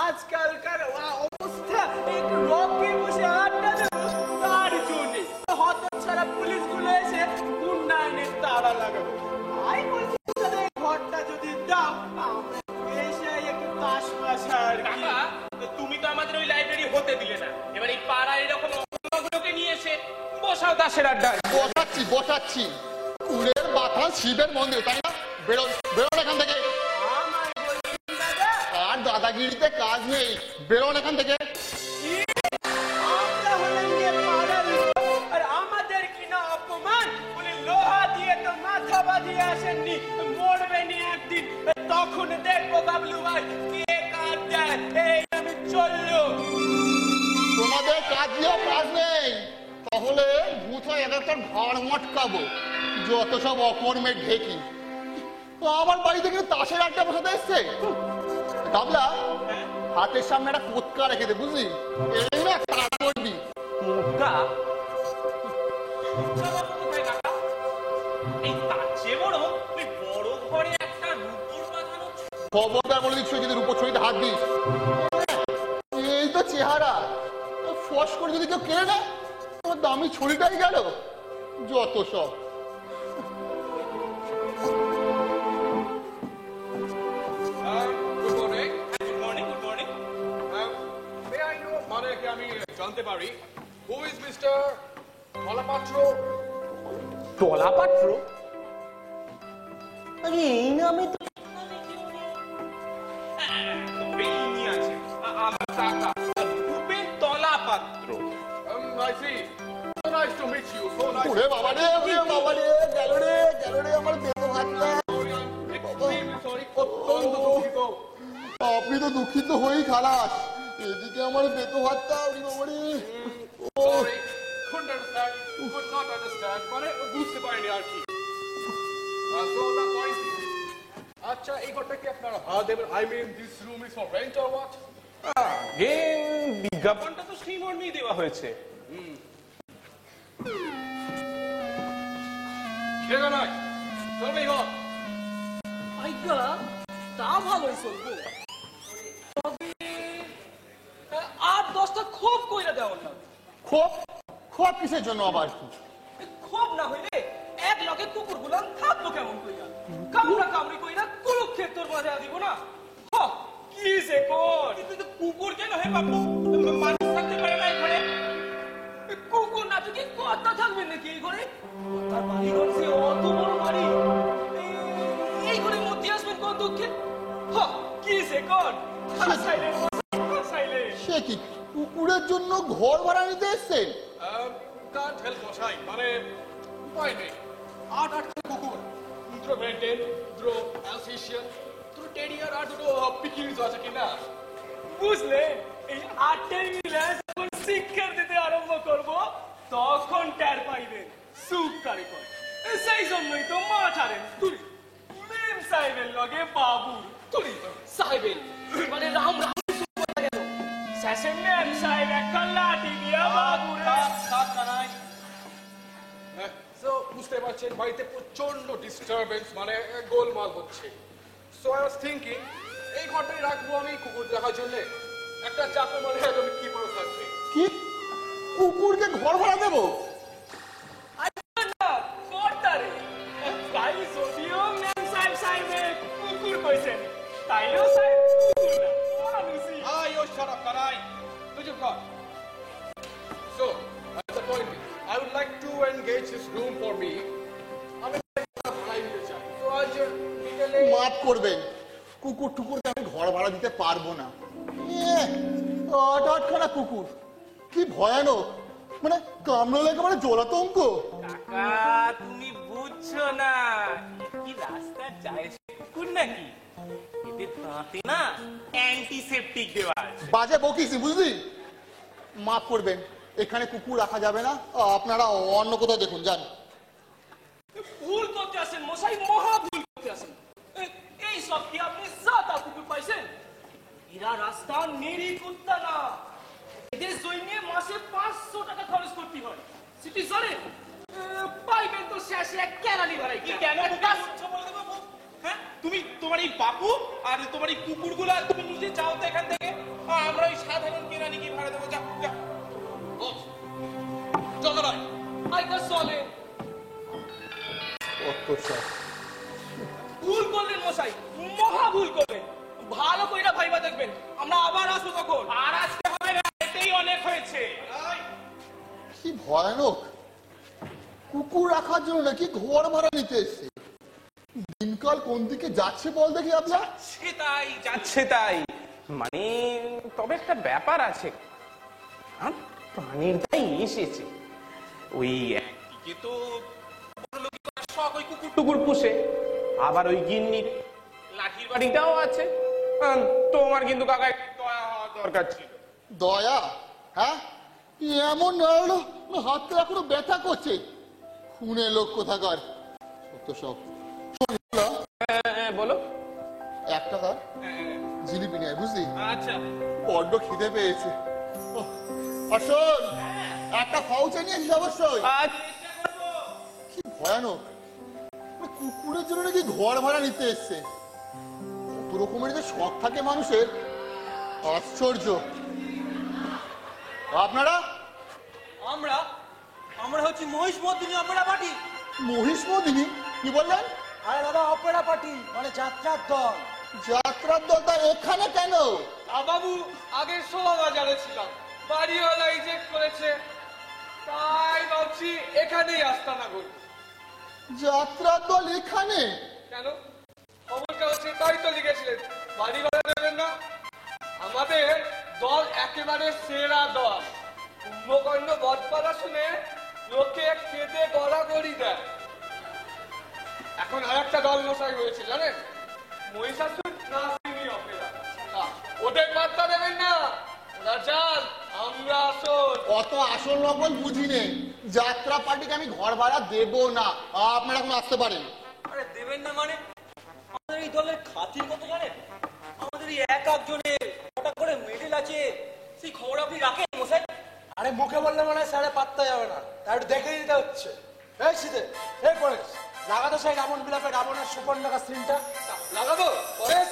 Speaker 1: আজকালকার অবস্থা, একটু রকে বসে আড্ডা দেবো তার জন্যে হতচ্ছাড়া পুলিশগুলো এসে উন্নয়নের তাড়া লাগাবে। আমি বলছি দাদা, এই ঘরটা যদি দাও আমরা এসে একটু তাস পাশার।
Speaker 21: কাকা, তুমি তো আমাদের ওই লাইব্রেরি হতে দিলে না, এবার এই পাড়ায় এরকম অপূর্ণগুলোকে নিয়ে এসে বসাও তাসের আড্ডা।
Speaker 22: বসাচ্ছি বসাচ্ছি, কুড়ের বাথান শিবের মন্দির, তাই না? বেরোন বেরোন এখান থেকে। আর দাদাগিরিতে কাজ নেই, বেরোন এখান থেকে।
Speaker 1: আর আমাদের কিনা অপমান, বলে লোহা দিয়ে তো মাথা বাঁধিয়ে আসেননি, মরবেনি একদিন, তখন দেখবো বাবলু ভাই কে কাজ দেয়। এই আমি চললো।
Speaker 22: তোমাদের কাজ দিয়েও কাজ নেই, তাহলে ভূতায় একটা ঘাড় মটকাবো। যত সব অকর্মের ঢেকি, আমার বাড়ি থেকে তাসের আড্ডা বসাতে এসছে। ডাবলা, হাতের সামনে একটা কোটকা রেখে দে, বুঝলি? এই না তাড়া করবি। খবরদার বলে দিচ্ছ, যদি রূপোর ছড়িতে হাত দিস। এই তো চেহারা, ফস করে যদি কেউ কেড়ে নেয়, তোমার দামি ছড়িটাই গেল। যত সব।
Speaker 2: আমি জানতে পারি হু ইজ মিস্টার টলাপাত্র?
Speaker 1: টলাপাত্র? আরে এই নামে তো আছে আমার কাকা Bhupen Talapatra.
Speaker 2: I see. So nice to meet you. So nice.
Speaker 22: ওরে বাবা রে, ওরে বাবা রে, গেল রে, গেল রে আমার বেতো হাতটা।
Speaker 2: Sorry, অত্যন্ত দুঃখিত।
Speaker 22: আপনি তো দুঃখিত হয়েই খালাস, এদিকে আমার বেতো হাতটা। ওরে বাবা রে।
Speaker 2: Sorry, couldn't understand, could not understand, মানে বুঝতে পারিনি আর কি। So the point is, আচ্ছা এই ঘরটা কি আপনারা ভাড়া দেবেন? I mean this room is for rent or what?
Speaker 21: বিজ্ঞাপনটা তো শ্রীমর্মেই দেওয়া হয়েছে।
Speaker 2: ঠিক আছে, চলবেই ঘর।
Speaker 1: আইগা তা ভালোই চলবে, আর 10টা খোপ কইরা দেওয়া না।
Speaker 22: খোপ? খোপ কিসের জন্য আবার?
Speaker 1: খোপ না হইলে এক লগে কুকুর গুলাম থাকবো কেমন কইরা? কামড়া কামড়ি কইরা কুরুক্ষেত্র বাজা দিব না? কি সে কর, কিন্তু কুকুর কেন হে বাবু? মানুষ থাকতে পারে না এখানে? কুকুর না তো কি কথা থাকবে নাকি এই ঘরে? তার বাড়ি ঘর সে অত বড় বাড়ি, এই ঘরের মধ্যে আসবেন কোন দুঃখে? কি সে কর,
Speaker 22: সে কি কুকুরের জন্য ঘর ভাড়া নিতে এসছে?
Speaker 2: কান্ট হেল্প মশাই, মানে উপায় নেই। 8-8টা কুকুর, দুটো মেন্টেন, দুটো অ্যালসেশিয়ান, দুটো টেরিয়ার আর দুটো পিকিনিজ আছে কিনা?
Speaker 1: বুঝলে, এই 8টের মিলে যখন শিক্ষার দিতে আরম্ভ করব তখন টের পাইবেন সুখ কারিগর। সেই জন্যই তো মা ছাড়েন তুলি মেম সাহেবের লগে বাবুর তুলি সাহেবের মানে রাম রাম গেল শেষে মেম সাহেব একটা লাঠি দিয়া বাবুর
Speaker 2: বুঝতে পারছেন বাড়িতে প্রচন্ড ডিস্টারবেন্স, মানে গোলমাল হচ্ছে। সো আই ওয়াজ থিংকিং এই ঘরটাই রাখবো আমি কুকুর দেখার জন্য। একটা চাকর মানে আমি কি করে থাকবে?
Speaker 22: কি কুকুরকে ঘর ভাড়া দেবো?
Speaker 1: কর্তারে তাই যদিও মেম সাহেব সাহেবে কুকুর কইছেন, তাইও সাহেব কুকুর না মানুষই।
Speaker 2: You shut up, Karai. Did you got? So, at the point, I would like to engage this room for me. আমি ভাড়াই দিতে চাই। তো আজ বিকেলে
Speaker 22: মাফ করবেন, কুকুর টুকুরকে আমি ঘর ভাড়া দিতে পারবো না। 8-8খানা কুকুর, কি ভয়ানক, মানে কামড়ালে একেবারে জলাতঙ্ক।
Speaker 1: কাকা তুমি বুঝছো না, কি রাস্তা যায় কুকুর নাকি? এদের দাঁতে না অ্যান্টিসেপটিক দেওয়া আছে।
Speaker 22: বাজে বকিস বুঝলি? মাফ করবেন, এখানে কুকুর রাখা যাবে না, আপনারা অন্য কোথাও দেখুন, যান।
Speaker 1: ভুল করতে আসেন মশাই, মহা ভুল করতে আসেন। এই সব কি আপনি সাদা কুকুর পাইছেন? এরা রাস্তা নেড়ি কুত্তা না, এদের জন্য মাসে 500 টাকা খরচ করতে হয়। সিটি সরে পাইবেন তো শেষে এক কেরানি ভাড়াই। কি কেন বলে দেবো? হ্যাঁ তুমি তোমার এই বাবু আর তোমার এই কুকুরগুলো তুমি নিজে যাও তো এখান থেকে, আমরা ওই সাধারণ কেরানি কি ভাড়া দেবো। যা যা চলো নয় আইটা চলে। ভুল করলেন মশাই, মহা ভুল করলেন। ভালো করে ভাইবা দেখবেন, আমরা আবার আসবো তখন। আর আসতে হবে না, এটাই অনেক হয়েছে।
Speaker 22: কি ভয়ানক, কুকুর রাখার জন্য নাকি ঘর ভাড়া নিতে এসছে। দিনকাল কোন দিকে যাচ্ছে বল দেখি আপনার।
Speaker 21: তাই যাচ্ছে তাই, মানে তবে একটা ব্যাপার আছে, প্রাণীর দায় এসেছে। ওই একদিকে তো শখ ওই কুকুর টুকুর পুষে, আবার ওই গিন্নির লাঠির বাড়িটাও আছে। তোমার কিন্তু কাকা দয়া হওয়া দরকার ছিল।
Speaker 22: দয়া? হ্যাঁ, এমন হাতটা এখনো ব্যথা করছে। খুনে লোক কোথাকার সব।
Speaker 21: বলো।
Speaker 22: একটা তার জিলিপি নেয়, বুঝলি?
Speaker 21: আচ্ছা,
Speaker 22: বড্ড খিদে পেয়েছে। আর শোন, একটা ফাউচে নিয়েছিস অবশ্যই। কি ভয়ানক, কুকুরের জন্য নাকি ঘর ভাড়া নিতে এসছে। কত রকমের যে শখ থাকে মানুষের, আশ্চর্য। আপনারা?
Speaker 1: আমরা হচ্ছে মহিষমর্দিনী অপেরা পার্টি।
Speaker 22: মহিষমর্দিনী? কি বললেন?
Speaker 1: আরে দাদা, অপেরা পার্টি মানে যাত্রার দল।
Speaker 22: যাত্রার দলটা এখানে কেন?
Speaker 1: বাবু, আগের শোভাবাজারে ছিলাম, বাড়িওয়ালা রিজেক্ট করেছে, তাই ভাবছি এখানেই আস্তানা করি।
Speaker 22: যাত্রার দল এখানে
Speaker 1: কেন? খবরটা হচ্ছে তাই তো লিখেছিলেন, বাড়ি ভাড়া দেবেন না। আমাদের দল একেবারে সেরা দল। কুম্ভকর্ণ বধপালা শুনে লোকে কেঁদে গড়াগড়ি দেয়। এখন আর একটা দল মশাই হয়েছে জানেন, মহিষাসুর নাসিনী অপেরা। ওদের বার্তা দেবেন না, ওরা যান, আমরা আসল।
Speaker 22: অত আসল নকল বুঝি নেই। যাত্রা পার্টিকে আমি ঘর ভাড়া দেব না, আপনারা এখন আসতে পারেন।
Speaker 1: আরে দেবেন না মানে? আমাদের এই দলের খাতির কত জানেন? আমাদের এই এক একজনের কটা করে মেডেল আছে, সেই খবর আপনি রাখেন মশাই?
Speaker 6: আরে মুখে বললে মনে হয় স্যারে পাত্তা যাবে না, তাই একটু দেখে দিতে হচ্ছে। এই শীতে এই পরেশ, লাগাতো সেই রাবণ বিলাপে রাবণের সুপর্ণকা সিনটা
Speaker 1: লাগাবো। পরেশ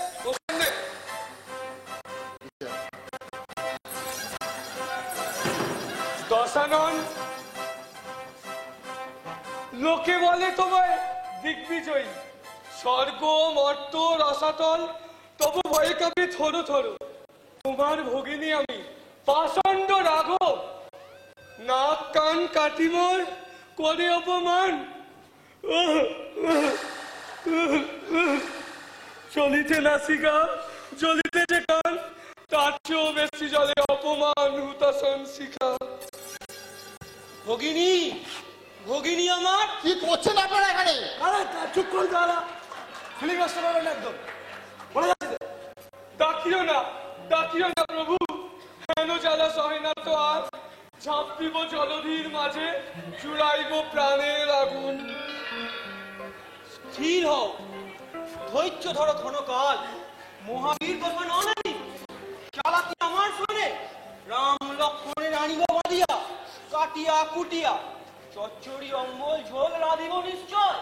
Speaker 1: দশানন, লোকে বলে তোমায় দিগ্বিজয়ী, স্বর্গ মর্ত রসাতল, তবু ভয়ে কাঁপে থরো থরো। তোমার ভগিনী আমি পাষণ্ড রাঘব, নাক কান কাটিমোর করে অপমান। চলিতে নাসিকা, জ্বলিতেছে কান, তার চেয়েও বেশি জলে অপমান হুতাশন শিখা। ভগিনী, ভগিনী আমার।
Speaker 22: কি করছেন আপনারা এখানে?
Speaker 6: আরে চুপ করে দাঁড়া, ফিলিং আসতে পারবেন না একদম। বলে যাচ্ছে
Speaker 1: ডাকিও না, ডাকিও না প্রভু, হেন জ্বালা সহে না তো আর। ঝাঁপ দিব জলধির মাঝে, চুড়াইব প্রাণের আগুন। স্থির হও, ধৈর্য ধরো ক্ষণকাল। মহাবীর কথা নয়, চালাকি আমার শোনে। রাম লক্ষ্মণের আনিব বাঁধিয়া, কাটিয়া কুটিয়া, চচ্চড়ি অম্বল ঝোল রাধিব নিশ্চয়।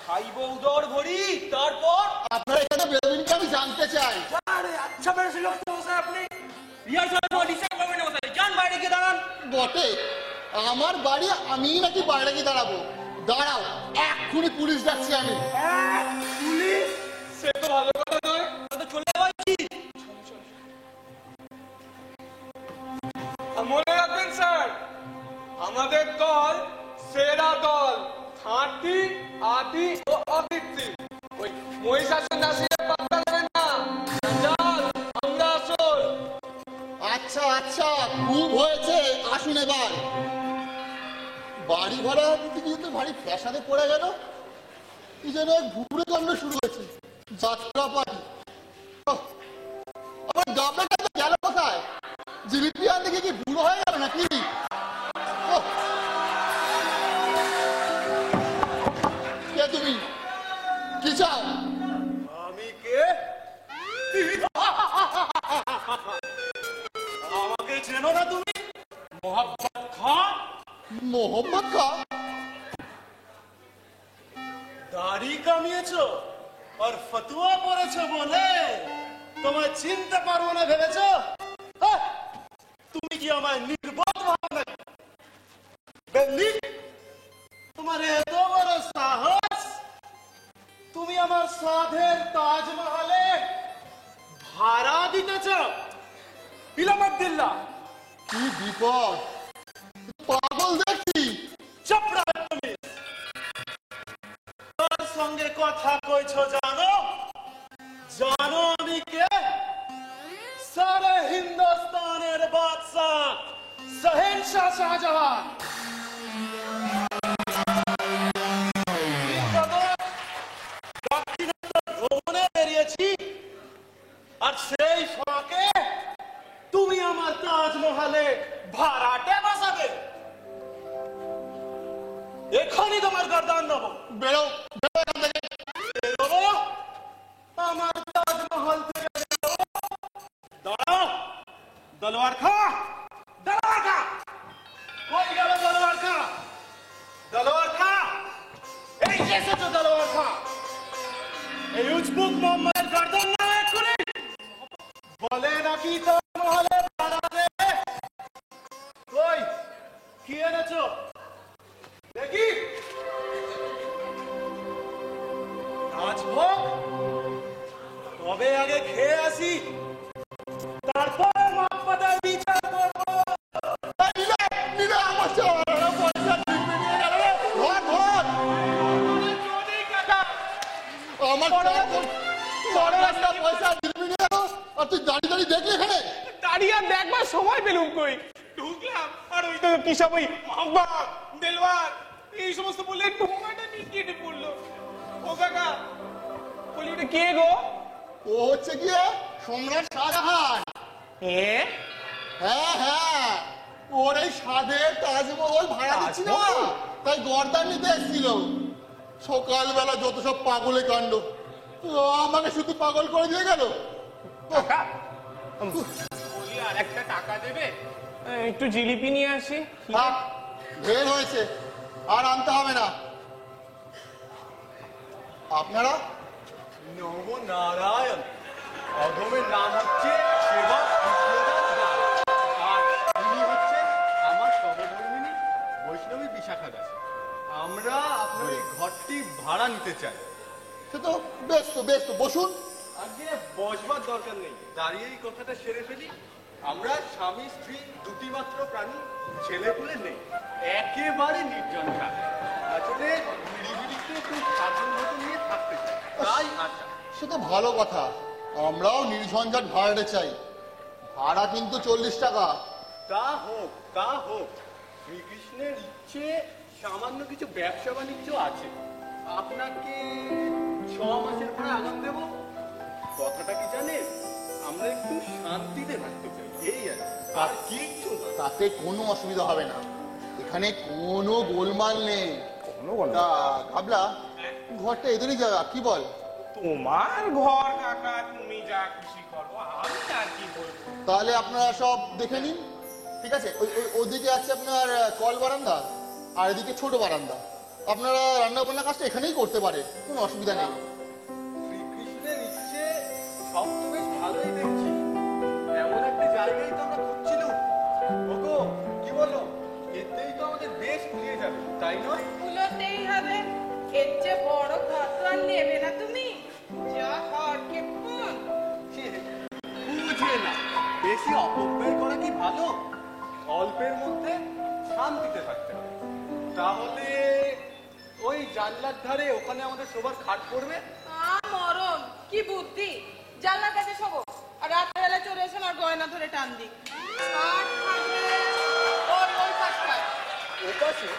Speaker 1: খাইব উদর ভরি, তারপর
Speaker 22: আপনারা এখানে বেরোবেন কি আমি জানতে চাই।
Speaker 6: আরে আচ্ছা বেশি লোক তো বসে আপনি
Speaker 1: বাইরে গিয়ে দাঁড়ান।
Speaker 22: বটে, আমার বাড়ি আমি নাকি বাইরে গিয়ে দাঁড়াবো? দাঁড়াও, এক্ষুনি পুলিশ ডাকছি আমি।
Speaker 1: পুলিশ? সে তো ভালো কথা নয়, তো চলে যাচ্ছি। মনে রাখবেন স্যার, আমাদের দল সেরা দল, খাঁটি আদি ও অকৃত্রিম। ওই মহিষাসুর নাসিরের পাত্তা দেবেন না, আমরা আসল।
Speaker 22: আচ্ছা আচ্ছা, খুব হয়েছে, আসুন এবার। বাড়ি ভাড়া দিতে গিয়ে তো ভারী ফ্যাসাদে পড়ে গেল। কি যেন এক ঘুরে কাণ্ড শুরু হয়েছে, যাত্রা পার্টি। আমার গাবলাটা তো গেল কোথায়? জিলিপি আনতে গিয়ে কি বুড়ো হয়ে গেল নাকি? কে তুমি? কি চাও?
Speaker 1: আমি কে? আমাকে চেনো না তুমি? মোহাম্মদ খান।
Speaker 22: মোহাম্মদ খান?
Speaker 1: দাড়ি কামিয়েছ?
Speaker 6: আর ফতুয়া পড়েছো বলে তোমায় চিনতে পারবো না ভেবেছো? তুমি কি আমায় নির্বোধ ভাবো নাকি? বেল্লি, তোমার এত বড় সাহস, তুমি আমার সাধের তাজমহলে ভাড়া দিতেছ? ইলামাদ্দিল্লাহ,
Speaker 22: কি বিপদ! পাগল দেখছি।
Speaker 6: চপড়া তুমি তার সঙ্গে কথা কইছো জানো? জানো আমি কে? সারে হিন্দুস্তানের বাদশাহ শহেনশাহ শাহজাহান। ভ্রমণে বেরিয়েছি, আর সেই ফাঁকে তুমি আমার তাজমহলে ভাড়াটে বসাবে? এখনই তোমার গর্দান নেব।
Speaker 22: বেরো
Speaker 6: বেরোবো আমার তাজমহল থেকে। দাঁড়াও, তলোয়ার খা, তলোয়ার খা। কই গেল তলোয়ার খা? তলোয়ার খা, এই যে এসেছো, তলোয়ার খা। এই উজবুক মোহাম্মদের গর্দান না এক্ষুনি। বলে নাকি তাজমহলে ভাড়া দেবে। কই কি এনেছো দেখি? রাজভোগ তবে আগে খেয়ে আসি, তারপরে মহাপদার বিচার করবো।
Speaker 21: দাঁড়িয়ে দেখবার সময় পেলুম কই? ঢুকলাম আর ওই তো কি সব ওই মহব্বত, দেলওয়ার এই সমস্ত বললে ঢোকাটা নিয়ে পড়লো। ও কাকা বলি ওটা কে গো?
Speaker 22: ও হচ্ছে গিয়ে সম্রাট শাহজাহান।
Speaker 21: হ্যাঁ
Speaker 22: হ্যাঁ, ওর এই সাধের তাজমহল ভাড়া দিচ্ছি না, তাই গর্দান নিতে এসেছিল। সকালবেলা যত সব পাগলে কাণ্ড, আমাকে শুধু পাগল করে দিয়ে গেল।
Speaker 21: বলি আর একটা টাকা দেবে, একটু জিলিপি নিয়ে আসি।
Speaker 22: ঢের হয়েছে, আর আনতে হবে না। আপনারা?
Speaker 6: নবনারায়ণ, অধমের নাম হচ্ছে সেবা বিপ্লদাস দাস, আর তিনি হচ্ছেন আমার সহধর্মিণী বৈষ্ণবী বিশাখা দাস। আমরা আপনার এই ঘরটি ভাড়া নিতে চাই।
Speaker 22: সে তো বেশ তো বেশ তো, বসুন।
Speaker 6: আজকে বসবার দরকার নেই, দাঁড়িয়েই কথাটা সেরে ফেলি। আমরা স্বামী স্ত্রী দুটি মাত্র প্রাণী, ছেলেপুলে নেই, একেবারে নির্জন থাকে। আসলে নিরিবিলিতে একটু সাধারণ মতো নিয়ে থাকতে চাই, তাই আচ্ছা।
Speaker 22: সে তো ভালো কথা, আমরাও নির্ঝঞ্ঝাট ভাড়াটে চাই। ভাড়া কিন্তু 40 টাকা।
Speaker 6: তা হোক, তা হোক। শ্রীকৃষ্ণের ইচ্ছে সামান্য কিছু ব্যবসা বাণিজ্য আছে। আপনাকে 6 মাসের পরে আগাম দেব। কথাটা কি জানেন, আমরা একটু শান্তিতে থাকতে চাই, এই আর কিচ্ছু না।
Speaker 22: তাতে কোনো অসুবিধা হবে না, এখানে কোনো গোলমাল নেই। তা ভাবলা ঘরটা এদেরই জায়গা, কি বল?
Speaker 21: তোমার ঘর কাকা, তুমি যা খুশি করো, আমি আর কি বলবো।
Speaker 22: তাহলে আপনারা সব দেখে নিন, ঠিক আছে? ওদিকে আছে আপনার কল বারান্দা, আর এদিকে ছোট বারান্দা। আপনারা রান্না বান্না কাজটা এখানেই করতে পারেন, কোনো অসুবিধা নেই।
Speaker 6: শ্রীকৃষ্ণের ইচ্ছে সব তো বেশ ভালোই দেখছি। এমন একটা জায়গায় তো আমরা খুঁজছিলাম। ওগো কি বলো? এতেই তো আমাদের বেশ ফুরিয়ে যাবে, তাই নয়?
Speaker 17: ফুলতেই হবে। এর চেয়ে বড় ঘর তো আর নেবে না তুমি। যা ঘর কেমন
Speaker 6: বুঝে না, বেশি অপব্যয় করা কি ভালো? অল্পের মধ্যে শান্তিতে থাকতে হবে। তাহলে ওই জানলার ধারে ওখানে আমাদের সবার খাট পড়বে।
Speaker 17: মরণ কি বুদ্ধি! জানলার কাছে শোবো, আর রাত্রেবেলা চলে এসে আমার গয়না ধরে টান দিক।
Speaker 6: ওপাশে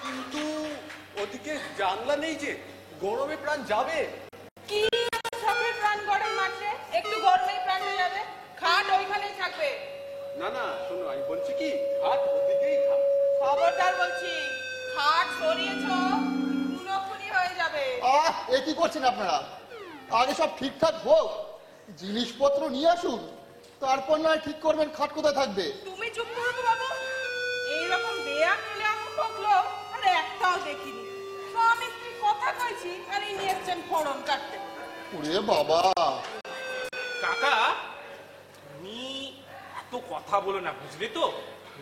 Speaker 6: কিন্তু ওদিকে জানলা নেই যে, গরমে প্রাণ যাবে।
Speaker 17: কি শখের প্রাণ গরম মারছে, একটু গরমেই প্রাণ হয়ে যাবে। খাট ওইখানেই থাকবে।
Speaker 6: না না শোনো, আমি বলছি কি, খাট ওদিকেই থাক।
Speaker 17: খবরদার বলছি, খাট সরিয়েছ খুনোখুনি হয়ে যাবে।
Speaker 22: এ কি করছেন আপনারা? আগে সব ঠিকঠাক হোক, জিনিসপত্র নিয়ে আসুন, তারপর নয় ঠিক করবেন খাট কোথায় থাকবে।
Speaker 17: তুমি চুপ করো তো বাবু। এইরকম বেয়া মিলে আমার বকলো আর একটাও দেখিনি। স্বামী স্ত্রী কথা কইছি আর ইনি এসছেন ফড়ন কাটতে।
Speaker 22: ওরে বাবা
Speaker 1: কাকা, তুমি এত কথা বলো না, বুঝলে তো?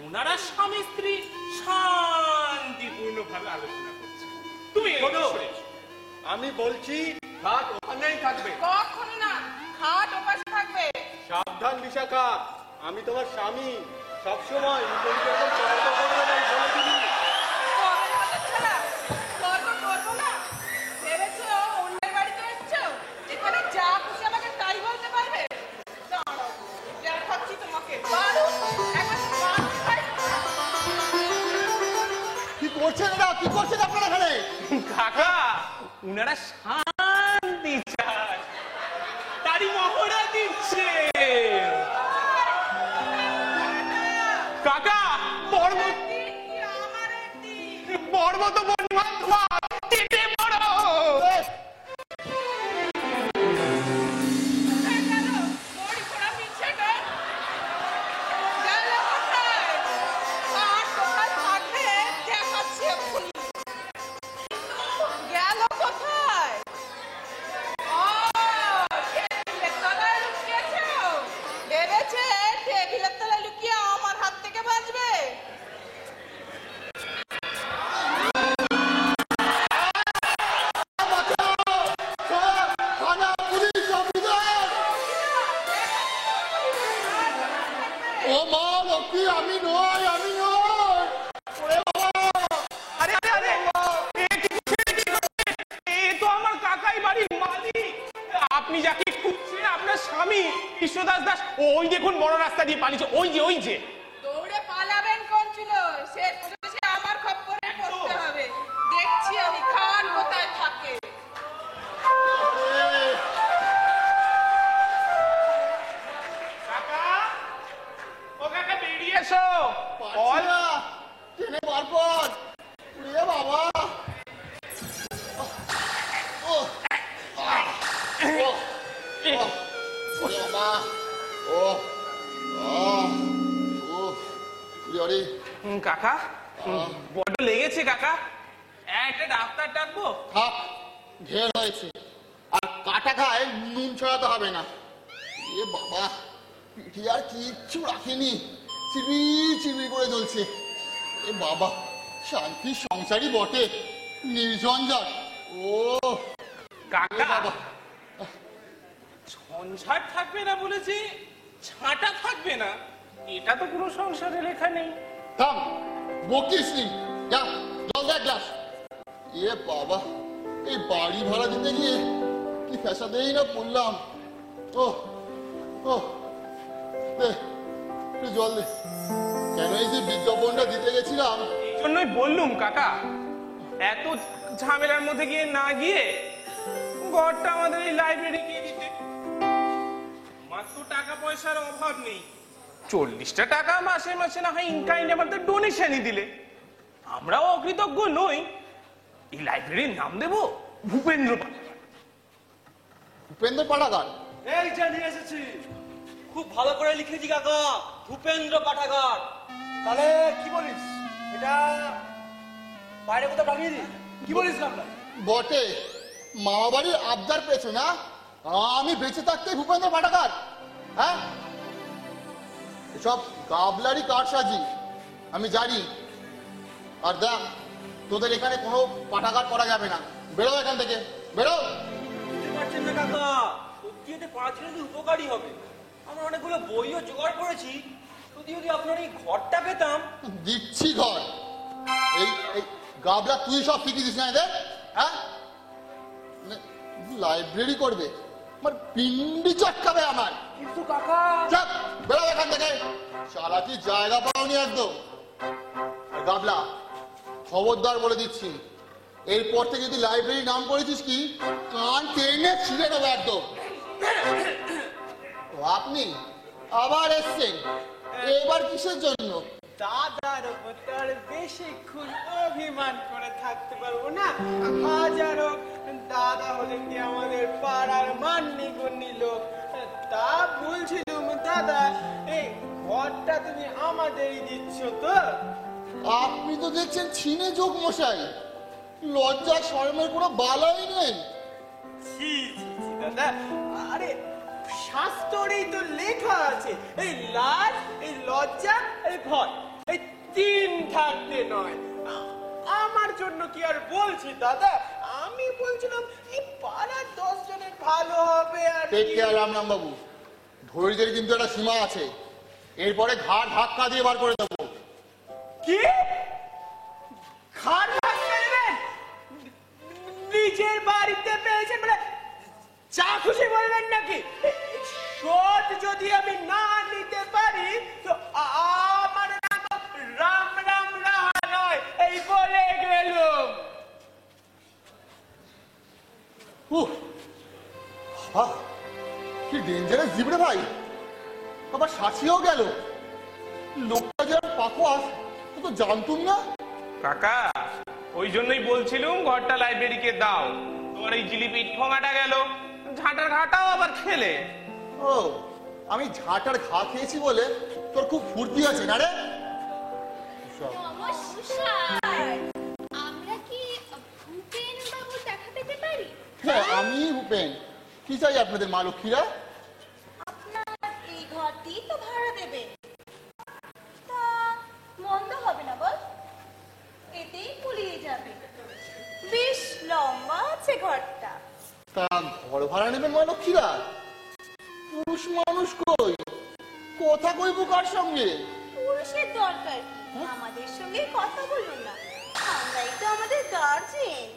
Speaker 1: ওনারা স্বামী স্ত্রী শান্তিপূর্ণ ভাবে আলোচনা করছে। তুমি
Speaker 6: আমি বলছি খাট ওখানেই থাকবে।
Speaker 17: কখনো না, খাট ওপাশে থাকবে।
Speaker 6: সাবধান বিশাখা, আমি তোমার স্বামী, সবসময় তর্ক করবে না, বলে দিবি।
Speaker 17: তর্ক করবো না ভেবেছো? অন্যের বাড়িতে এসছো, এখানে যা খুশি আমাকে তাই বলতে পারবে? দাঁড়াও, দেখাচ্ছি তোমাকে। বারো, একবার
Speaker 22: কি করছেন না, কি করছেন আপনারা এখানে?
Speaker 1: কাকা, উনারা শান্তি চায়, তারই মহড়া দিচ্ছে। কাকা, পর্বত বন্যা কেটে পড়ো।
Speaker 17: গেল কোথায়? ভেবেছে টেবিলের তলায় লুকিয়ে আমার হাত থেকে বাঁচবে?
Speaker 22: ও মা লক্ষ্মী, আমি নই, আমি নই। ওরে বাবা,
Speaker 1: আরে আরে আরে, এ তো আমার কাকাই বাড়ির মালিক। আপনি যাকে খুঁজছেন আপনার স্বামী কৃষ্ণদাস দাস, ওই দেখুন বড় রাস্তা দিয়ে পালিয়েছে, ওই যে ওই যে।
Speaker 17: দৌড়ে পালাবেন কোন ছিল? সে আমার খপ্পরে পড়তে হবে। দেখছি আমি খান কোথায় থাকে।
Speaker 1: কাকা, ও কাকা বেরিয়ে এসো।
Speaker 22: টেনে বার কর। ওরে বাবা, ও ওরে বাবা, ও
Speaker 1: কাকা, বড্ড লেগেছে কাকা, একটা ডাক্তার ডাকবো?
Speaker 22: থাক, ঢের হয়েছে। আর কাটা খায় নুন ছড়াতে হবে না। এ বাবা, পিঠে আর কিচ্ছু রাখিনি, চিবি চিবি করে জ্বলছে। এ বাবা, শান্তি সংসারই বটে, নির্ঝঞ্ঝাট। ও
Speaker 1: কাকা, ঝঞ্ঝাট থাকবে না বলেছি, ছাঁটা থাকবে না, এটা তো কোনো সংসারে লেখা নেই।
Speaker 22: থাম, বকিস নি, যা জল দে গ্লাস। এ বাবা, এই বাড়ি ভাড়া দিতে গিয়ে কি ফ্যাসাদেই না পড়লাম। ও ও দে, একটু জল দে। কেন এই যে বিজ্ঞাপনটা দিতে গেছিলাম,
Speaker 1: এই জন্যই বললুম কাকা, এত ঝামেলার মধ্যে গিয়ে না গিয়ে ঘরটা আমাদের এই লাইব্রেরি গিয়ে দিতে। মাত্র টাকা পয়সার অভাব নেই, 40টা টাকা মাসে মাসে না হয় ইনকাইন্ড আমাদের ডোনেশনই দিলে আমরাও অকৃতজ্ঞ নই। এই লাইব্রেরির নাম দেব ভূপেন্দ্র পাঠাগার।
Speaker 22: ভূপেন্দ্র পাঠাগার?
Speaker 7: এই যে নিয়ে এসেছি, খুব ভালো করে লিখেছি কাকা, ভূপেন্দ্র পাঠাগার। তাহলে কি বলিস, এটা বাইরে কোথাও টাঙিয়ে দি? কি বলিস না?
Speaker 22: বটে, মামা বাড়ির আবদার পেয়েছো না? আমি বেঁচে থাকতে ভূপেন্দ্র পাঠাগার? হ্যাঁ, এসব গাবলারি কারসাজি আমি জানি। আর দেখ, তোদের এখানে কোনো পাঠাগার করা যাবে না। বেরো এখান থেকে, বেরো।
Speaker 7: বুঝতে পারছেন না কাকা, সত্যি এতে পাড়া ছেলেদের উপকারী হবে। আমরা অনেকগুলো বইও জোগাড় করেছি, যদি আপনার এই ঘরটা পেতাম।
Speaker 22: দিচ্ছি ঘর। এই এই গাবলা তুই সব শিখিয়ে দিস না এদের? হ্যাঁ, লাইব্রেরি করবে, আমার পিন্ডি চটকাবে আমার।
Speaker 7: কিন্তু কাকা,
Speaker 22: চাপ, বেরো এখান থেকে। সারা কি জায়গা পাওনি একদম। আর গাবলা, খবরদার বলে দিচ্ছি, এরপর থেকে যদি লাইব্রেরি নাম করেছিস কি, কান টেনে ছিঁড়ে নেবো একদম। আপনি আবার এসছেন, এবার কিসের জন্য?
Speaker 7: দাদার উপর তার বেশিক্ষণ অভিমান করে থাকতে পারবো না। হাজারো দাদা হলে কি আমাদের পাড়ার মান্যি গণ্যি লোক। তা বলছিলাম দাদা, এই ঘরটা তুমি আমাদেরই দিচ্ছ তো?
Speaker 22: আপনি তো দেখছেন ছিনে যোগ মশাই। লজ্জা শরমের কোনো বালাই নেই।
Speaker 7: ছি ছি ছি দাদা, আরে শাস্ত্রেই তো লেখা আছে এই লাজ, এই লজ্জা, এই ভয়, এই তিন থাকতে নয়। আমার জন্য কি আর বলছি দাদা, আমি বলছিলাম এই পাড়ার 10 জনের ভালো হবে। আর
Speaker 22: টেক কেয়ার রামরাম বাবু, ধৈর্যের কিন্তু একটা সীমা আছে, এরপরে ঘাড় ধাক্কা দিয়ে বার করে দেবো।
Speaker 7: কি ঘাড় ধাক্কা দেবেন? নিজের বাড়িতে পেয়েছেন মানে যা খুশি বলবেন নাকি? শোধ যদি আমি না নিতে পারি তো আমার নাম রাম রাম রাহা নয়, এই বলে গেলুম।
Speaker 22: কি ডেঞ্জারাস জীব রে ভাই, আবার শাসিও গেল। লোকটা যে পাখোয়াস তো জানতুম না।
Speaker 21: কাকা, ওই জন্যই বলছিলুম ঘরটা লাইব্রেরিকে দাও। তোমার এই জিলিপি ঠোঙাটা গেল, ঝাঁটার ঘাটাও আবার খেলে।
Speaker 22: ও, আমি ঝাঁটার ঘা খেয়েছি বলে তোর খুব ফুর্তি আছে না রে?
Speaker 10: আমরা কি ভূপেন বাবুর দেখা পেতে পারি?
Speaker 22: হ্যাঁ, আমি ভূপেন। কি চাই আপনাদের মা লক্ষ্মীরা?
Speaker 10: আপনার এই ঘরটি তো ভাড়া দেবে, তা মন্দ হবে না বল? এতেই পুলিয়ে যাবে, বেশ লম্বা আছে ঘরটা।
Speaker 22: তা ঘর ভাড়া নেবেন মা লক্ষ্মীরা? পুরুষ মানুষ কই, কথা কইব কার সঙ্গে?
Speaker 10: পুরুষের দরকার কি? আমাদের সঙ্গে কথা বলুন না, আমরাই তো আমাদের গার্জেন।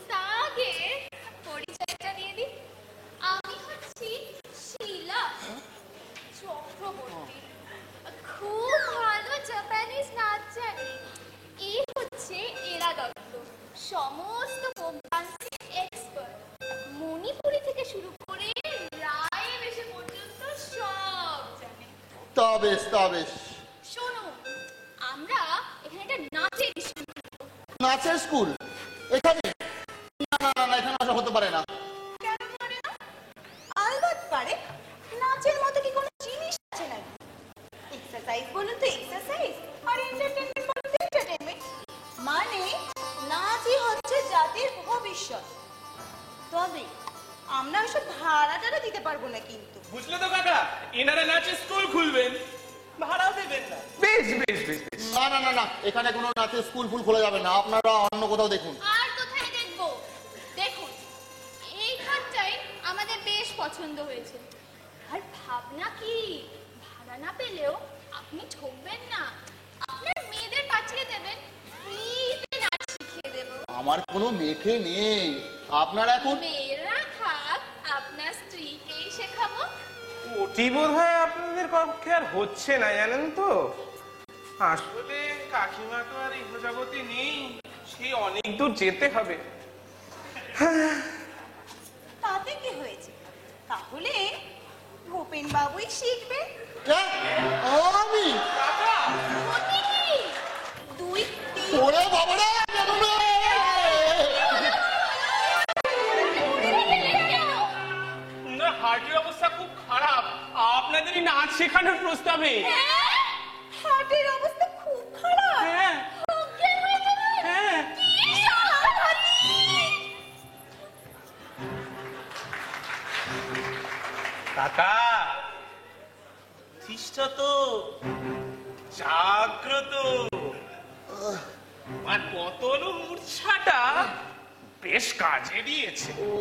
Speaker 10: তা আগে পরিচয়টা দিয়ে দিই। আমি হচ্ছি শিলা চক্রবর্তী, খুব ভালো জাপানিজ নাচ জানি। এই হচ্ছে এরা দত্ত, সমস্ত ফোক ডান্সে এক্সপার্ট, মণিপুরি থেকে শুরু করে রায়ে বেশে পর্যন্ত সব জানে।
Speaker 22: তা বেশ, তা বেশ।
Speaker 10: শোনো, আমরা এখানে একটা নাচের স্কুল।
Speaker 22: নাচের স্কুল এখানে? না না না, এখানে আসা হতে পারে না।
Speaker 10: কেন পারে না? আলবাত পারে। নাচের মতো কি কোনো জিনিস আছে নাকি? এক্সারসাইজ বলুন তো এক্সারসাইজ, আর এন্টারটেইনমেন্ট বলুন তো এন্টারটেইনমেন্ট। মানে নাচই হচ্ছে জাতির ভবিষ্যৎ। তবে আমরা ওসব ভাড়াটারা দিতে পারবো না কিন্তু।
Speaker 1: বুঝলে তো কাকা, এনারা নাচের স্কুল খুলবেন, ভাড়াও দেবেন না।
Speaker 22: বেশ বেশ বেশ বেশ। না না না না, এখানে কোনো নাচের স্কুল ফুল খোলা যাবে না, আপনারা অন্য কোথাও দেখুন।
Speaker 10: আর কোথায় দেখবো? দেখুন, এই ঘরটাই আমাদের বেশ পছন্দ হয়েছে। আর ভাবনা কি, ভাড়া না পেলেও আপনি ঠকবেন না, আপনার মেয়েদের পাঠিয়ে দেবেন, ফ্রিতে নাচ শিখিয়ে দেবো।
Speaker 22: আমার কোনো মেয়ে নেই, আপনারা এখন
Speaker 10: মেয়েরা থাক, আপনার স্ত্রীকেই শেখাবো।
Speaker 21: ওটি বোধ হয় আপনাদের পক্ষে আর হচ্ছে না, জানেন তো। আসলে কাকিমা তো আর এই জগতে নেই, সেই অনেক দূর যেতে হবে।
Speaker 10: তাতে কি হয়েছে? তাহলে ভূপেন বাবুই শিখবে।
Speaker 22: আমি
Speaker 10: দুই
Speaker 22: ওরে বাবারে,
Speaker 1: না, হার্টের অবস্থা খুব খারাপ, আপনাদেরই নাচ শেখানোর প্রস্তাবে।
Speaker 10: হার্টের অবস্থা খুব খারাপ? অজ্ঞান হয়ে গেলেন? কি সাবধানী!
Speaker 1: কাকা, চেষ্টা তো জাগ্রত, আর পতন মূর্ছাটা বেশ কাজে দিয়েছে।
Speaker 22: ও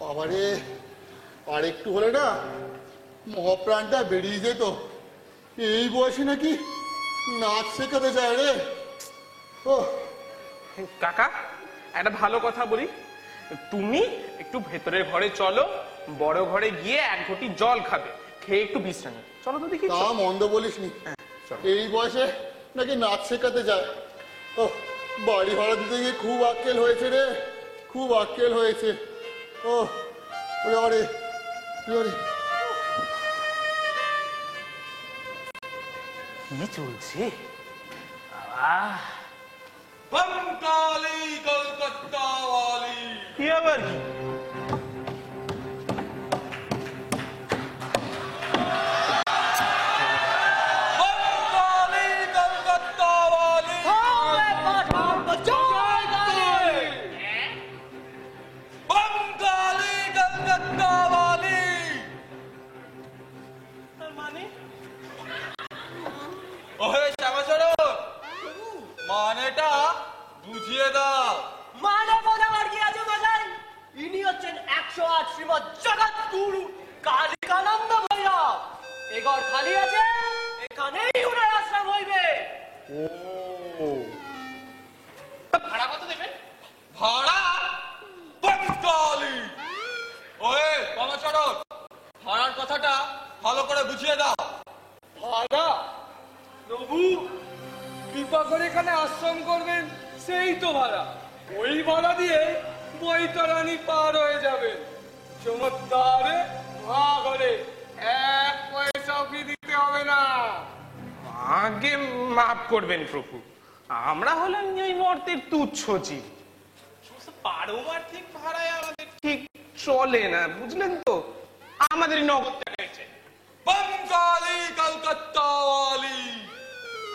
Speaker 22: বাবারে, আর একটু হলে না মহাপ্রাণটা বেরিয়ে যেত। এই বয়সে নাকি নাচ শেখাতে যায় রে। ও
Speaker 21: কাকা, একটা ভালো কথা বলি, তুমি একটু ভেতরের ঘরে চলো, বড় ঘরে গিয়ে 1 ঘটি জল খাবে, খেয়ে একটু বিশ্রাম নিও। চলো তো দেখি।
Speaker 22: তা মন্দ বলিস নি, এই বয়সে নাকি নাচ শেখাতে যায়। ও, বাড়ি ভাড়া দিতে গিয়ে খুব আক্কেল হয়েছে রে, খুব আক্কেল হয়েছে। ও ওরে আরে
Speaker 1: কি চলছে? কলকাতা, কি আবার কি?
Speaker 11: কালিকানন্দ ভাইয়া এ ঘর খালি আছে, এখানেই ওনার আশ্রম হইবে।
Speaker 21: ও ভাড়া কত দেবেন? ভাড়া পঞ্চালি। ওয়ে বামাচরণ, ভাড়ার কথাটা ভালো করে বুঝিয়ে দাও। ভাড়া প্রভু কৃপা করে এখানে আশ্রম করবেন, সেই তো ভাড়া। ওই ভাড়া দিয়ে বৈতরণী পার হয়ে যাবেন। চমৎকারে ঘরে 1 পয়সাও কি দিতে হবে না। আগে মাফ করবেন প্রভু, আমরা হলাম এই মর্তের তুচ্ছ জীব। পারমার্থিক ভাড়ায় আমাদের ঠিক চলে না, বুঝলেন তো। আমাদের নগদ টাকা চাই।
Speaker 1: বঙ্গালী কলকাতা ওয়ালি।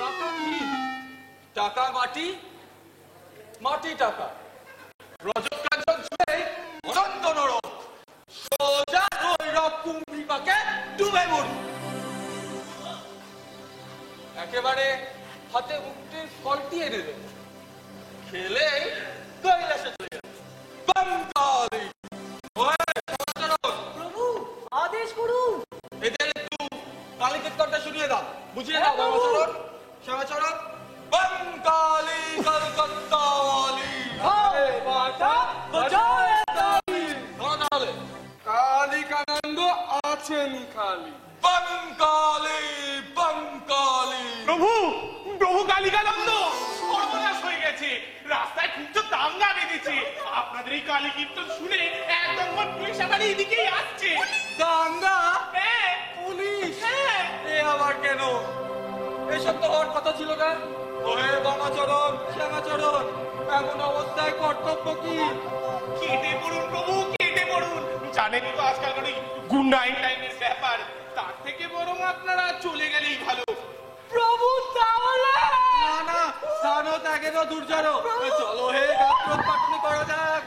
Speaker 1: টাকা কি? টাকা মাটি, মাটি টাকা। রজত কাঞ্চন ছুঁয়ে অনন্ত নরক, সোজা নৈরব কুম্ভিকাকে ডুবে মরি। একেবারে হাতে মুক্তির ফলটিয়ে দেবে, খেলে কৈলাসে চলে যাবে। বঙ্গালী।
Speaker 11: প্রভু আদেশ করুন।
Speaker 1: এদের একটু কালী কীর্তনটা শুনিয়ে দাও, বুঝিয়ে দাও। বামাচরণ, শ্যামাচরণ। বঙ্গালী কলকাতা ওয়ালি।
Speaker 21: কালিকানন্দ আছেন খালি।
Speaker 1: বঙ্গালী বঙ্গালী।
Speaker 21: প্রভু প্রভু কালিকানন্দ সর্বনাশ হয়ে গেছে। রাস্তায় খুব তো দাঙ্গা বেঁধেছে। আপনাদের এই কালী কীর্তন শুনে একদম পুলিশ আমার এইদিকেই আসছে।
Speaker 1: দাঙ্গা?
Speaker 21: হ্যাঁ।
Speaker 1: পুলিশ? হ্যাঁ। এ আবার কেন? এসব তো হওয়ার কথা ছিল না। ওহে বামাচরণ, শ্যামাচরণ, এমন অবস্থায় কর্তব্য কি?
Speaker 21: কেটে পড়ুন প্রভু, কেটে পড়ুন। জানেনই তো আজকালকার ওই গুন্ডা টাইমের ব্যাপার। তার থেকে বরং আপনারা চলে গেলেই ভালো।
Speaker 11: প্রভু তাহলে
Speaker 1: না না, স্থানও ত্যাগে তো দুর্জারো। চলো হে গাত্রোৎ পাটনি করা যাক।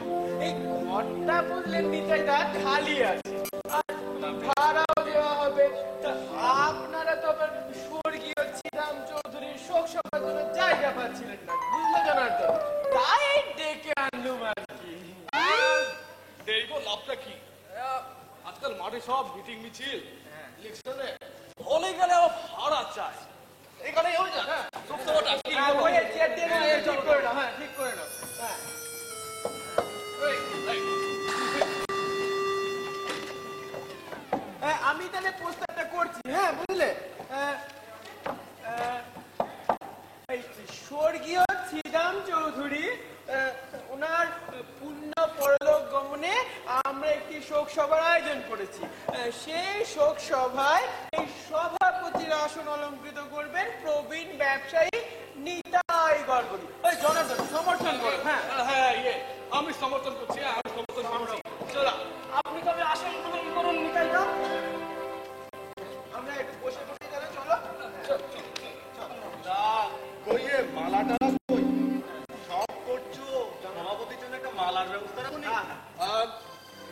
Speaker 7: এই ঘরটা বললেন নিতাইদা খালি আছে, আর ভাড়াও দেওয়া হবে। তা আপনারা তো আবার স্বর্গীয় শ্রীরাম চৌধুরীর শোক সভার জন্য জায়গা পাচ্ছিলেন না, বুঝলে জনার্দন? তাই ডেকে আনলুম আর কি।
Speaker 1: দেখবো লাভটা কি? আজকাল মাঠে সব মিটিং মিছিল, ইলেকশনে হলে গেলে আবার ভাড়া চায়। এখানে হয়ে যাক। হ্যাঁ, সবসময়টা কি
Speaker 7: চেয়ার দিয়ে ঠিক করে নাও। হ্যাঁ, ঠিক করে নাও। হ্যাঁ, আমি তাহলে প্রস্তাবটা করছি। হ্যাঁ, বুঝলে, স্বর্গীয় শ্রীরাম চৌধুরী ওনার পুণ্য পরলোক গমনে আমরা একটি শোক সভার আয়োজন করেছি। সেই শোক সভায় এই সভাপতির আসন অলঙ্কৃত করবেন প্রবীণ ব্যবসায়ী নিতাই গড়করি। জনার্দন সমর্থন করো। হ্যাঁ
Speaker 1: হ্যাঁ, আমি সমর্থন করছি। আমি সমর্থন করছি। চলো,
Speaker 7: আপনি তবে আসন করুন নিতাই দা। আমরা একটু বসে বসে গেলে চলো।
Speaker 6: কইয়ে মালাটা কই? সব করছো, সভাপতির জন্য একটা মালার ব্যবস্থা রাখুন।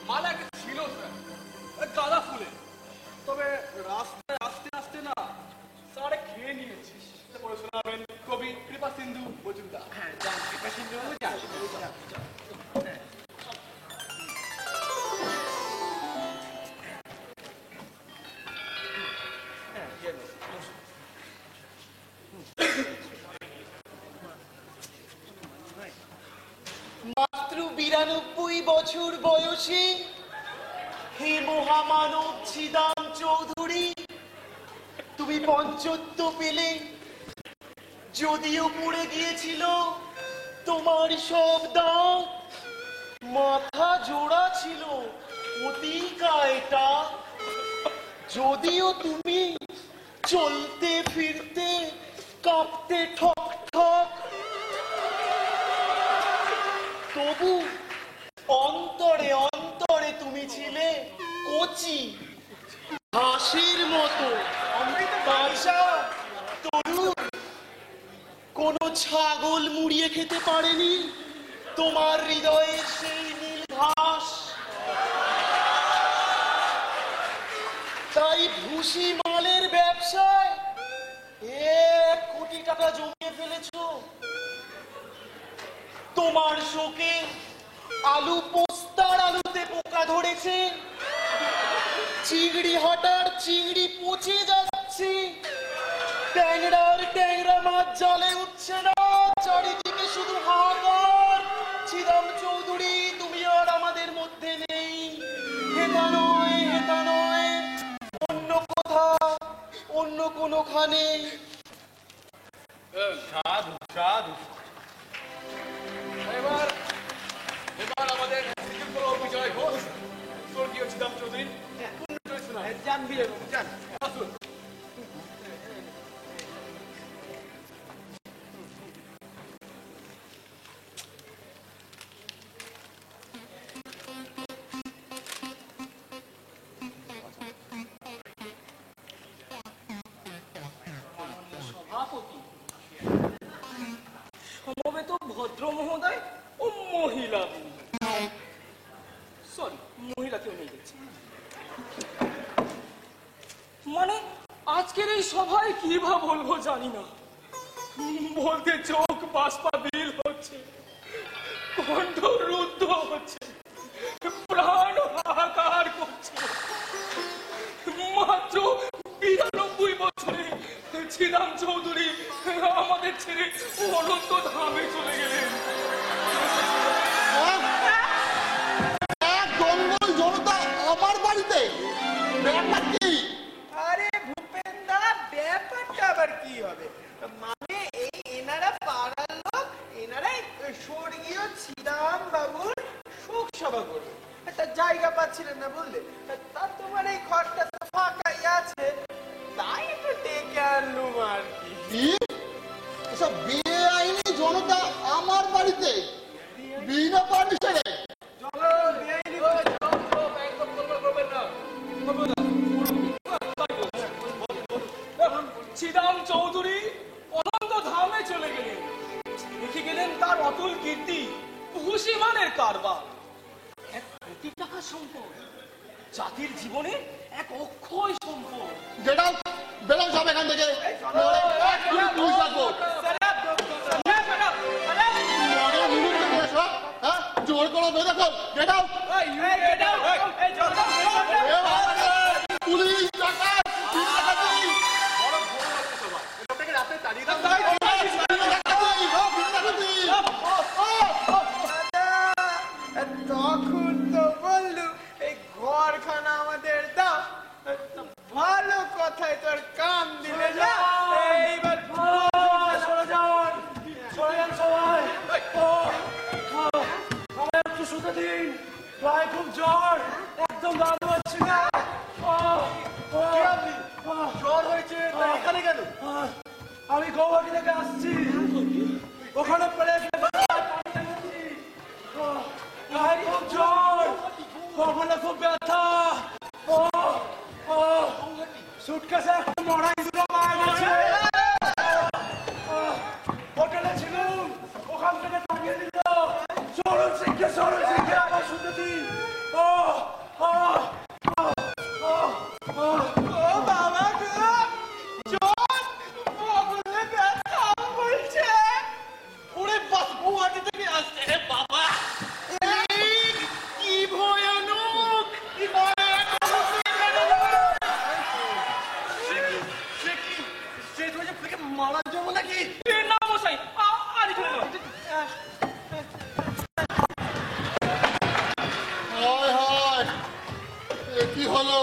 Speaker 1: মালা কিছু ছিল স্যার, গাঁদা ফুলে। তবে রাস্তায় আসতে আসতে না সারে খেয়ে নিয়েছি। পরে শোনাবেন কবি কৃপা সিন্ধু মজুমদার।
Speaker 7: হ্যাঁ, যান কৃপা সিন্ধু যান।
Speaker 11: মাত্র 92 বছর বয়সে হে মহামানব শ্রীরাম চৌধুরী, তুমি পঞ্চত্ব পেলে। যদিও পড়ে গিয়েছিল তোমার সব দাঁত, মাথা জোড়া ছিল অতি কায়টা। যদিও তুমি চলতে ফিরতে কাঁপতে ঠক ঠক, তবু অন্তরে অন্তরে তুমি ছিলে কচি হাসির মতো কাঁচা তরুণ। কোন ছাগল মুড়িয়ে খেতে পারেনি তোমার হৃদয়ের সেই নীল ঘাস। তাই ভুসি মালের ব্যবসায় 1 কোটি টাকা জমিয়ে ফেলেছো। তোমার শোকে আলু পোস্তার আলুতে পোকা ধরেছে। চিংড়ি হাটার চিংড়ি পচে যাচ্ছে, ট্যাংরার ট্যাংরা মাছ জলে উঠছে না, চারিদিকে শুধু হাহাকার। ছিদাম চৌধুরী তুমি আর আমাদের মধ্যে নেই, হেতা নয় অন্য কোথাও অন্য কোনোখানে।
Speaker 2: সাধু সাধু। এবার এবার আমাদের বিজয় ঘোষ স্বর্গীয় ছিদাম চৌধুরী
Speaker 11: যান বিয়ে যান
Speaker 2: আসুন।
Speaker 1: সভাপতি, সমবেত ভদ্র মহোদয় ও মহিলা, সরি মহিলাকেও নিয়ে গেছি। মানে আজকের এই সভায় কি বা বলবো জানি না, বলতে চোখ বাষ্পাবিল হচ্ছে, কণ্ঠ রুদ্ধ হচ্ছে, প্রাণ হাহাকার করছে। মাত্র 92 বছরে ছিদাম চৌধুরী আমাদের ছেড়ে অনন্ত ধামে চলে গেলেন।
Speaker 22: জঙ্গল জনতা আমার বাড়িতে, ব্যাপার কি?
Speaker 11: আরে ভূপেন্দা, ব্যাপারটা আবার কি হবে? মানে এই এনারা পাড়ার লোক, এনারাই স্বর্গীয় ছিদাম বাবুর শোক সভা করবে। একটা জায়গা পাচ্ছিলেন না বললে, তা তোমার এই ঘরটা তো ফাঁকাই আছে, তাই একটু ডেকে আনলুম আর কি।
Speaker 22: এসব বেআইনি জনতা আমার বাড়িতে বিনা পারমিশনে?
Speaker 1: ছিদাম চৌধুরী অনন্ত ধামে চলে গেলেন, রেখে গেলেন তার অতুল কীর্তি, হুসিমানের কারবার, 1 কোটি টাকা সম্পদ, জাতির জীবনে এক অক্ষয় সম্পদ।
Speaker 22: গেট বেরাও সব এখান থেকে। জোর করো বেরো, গেট আউট। পুলিশ
Speaker 11: তখন তো বললু এই ঘরখানা আমাদের দাও, ভালো কথায় তোর কাম দিলে যা। এইবার
Speaker 1: সরে যান সবাই, আমায় একটু শুতে দিন, প্রায় খুব জ্বর, একদম দাঁড়াতে পারছি না।
Speaker 11: জ্বর হয়েছে এখানে কেন?
Speaker 1: আমি গৌহাটি থেকে আসছি, ওখানে পড়ে খুব জ্বর, কখনো খুব ব্যথা, সুটকেসে একটা মরাই দুটো মারা গেছে, হোটেলে ছিলাম, ওখান থেকে টাঙিয়ে দিল। চলুন শিখে আবার শুনতে দিন।
Speaker 11: বাবা জ্বর বগলে ব্যথা বলছে। ওরে বাস গুয়াহাটি থেকে আসছে রে বাবা, কি ভয়ানক, কি মারা যাবো নাকি?
Speaker 1: না মশাই, আর
Speaker 22: কি হলো?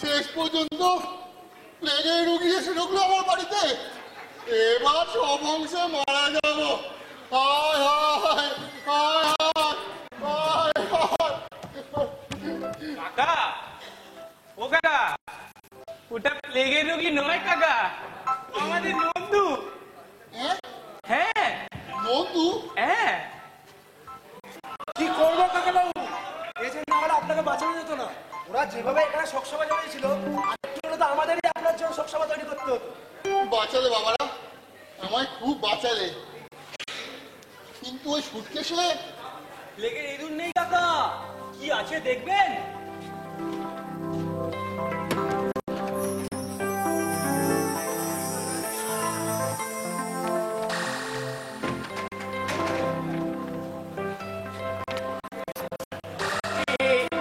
Speaker 22: শেষ পর্যন্ত প্লেগের রুগী এসে ঢুকলো আমার বাড়িতে। এবার সব অংশে মারা যাবো। হায় হায় হায় হায় হায়।
Speaker 1: কাকা, ও কাকা, ওটা প্লেগের রোগী নয় কাকা, আমাদের নন্দু। হ্যাঁ
Speaker 22: নন্দু?
Speaker 1: হ্যাঁ।
Speaker 11: কি করবো কাকা বাবু, এই জন্য আমরা আপনাকে বাঁচানো যেত না। ওরা যেভাবে এখানে শোকসভা জমিয়েছিল, তো আমাদেরই আপনার জন্য শোকসভা তৈরি করতে হতো।
Speaker 22: বাঁচালে বাবারা, আমায় খুব বাঁচালে, কিন্তু ওই সুটকেসে
Speaker 1: প্লেগের ইঁদুর নেই কাকা, কি আছে দেখবেন?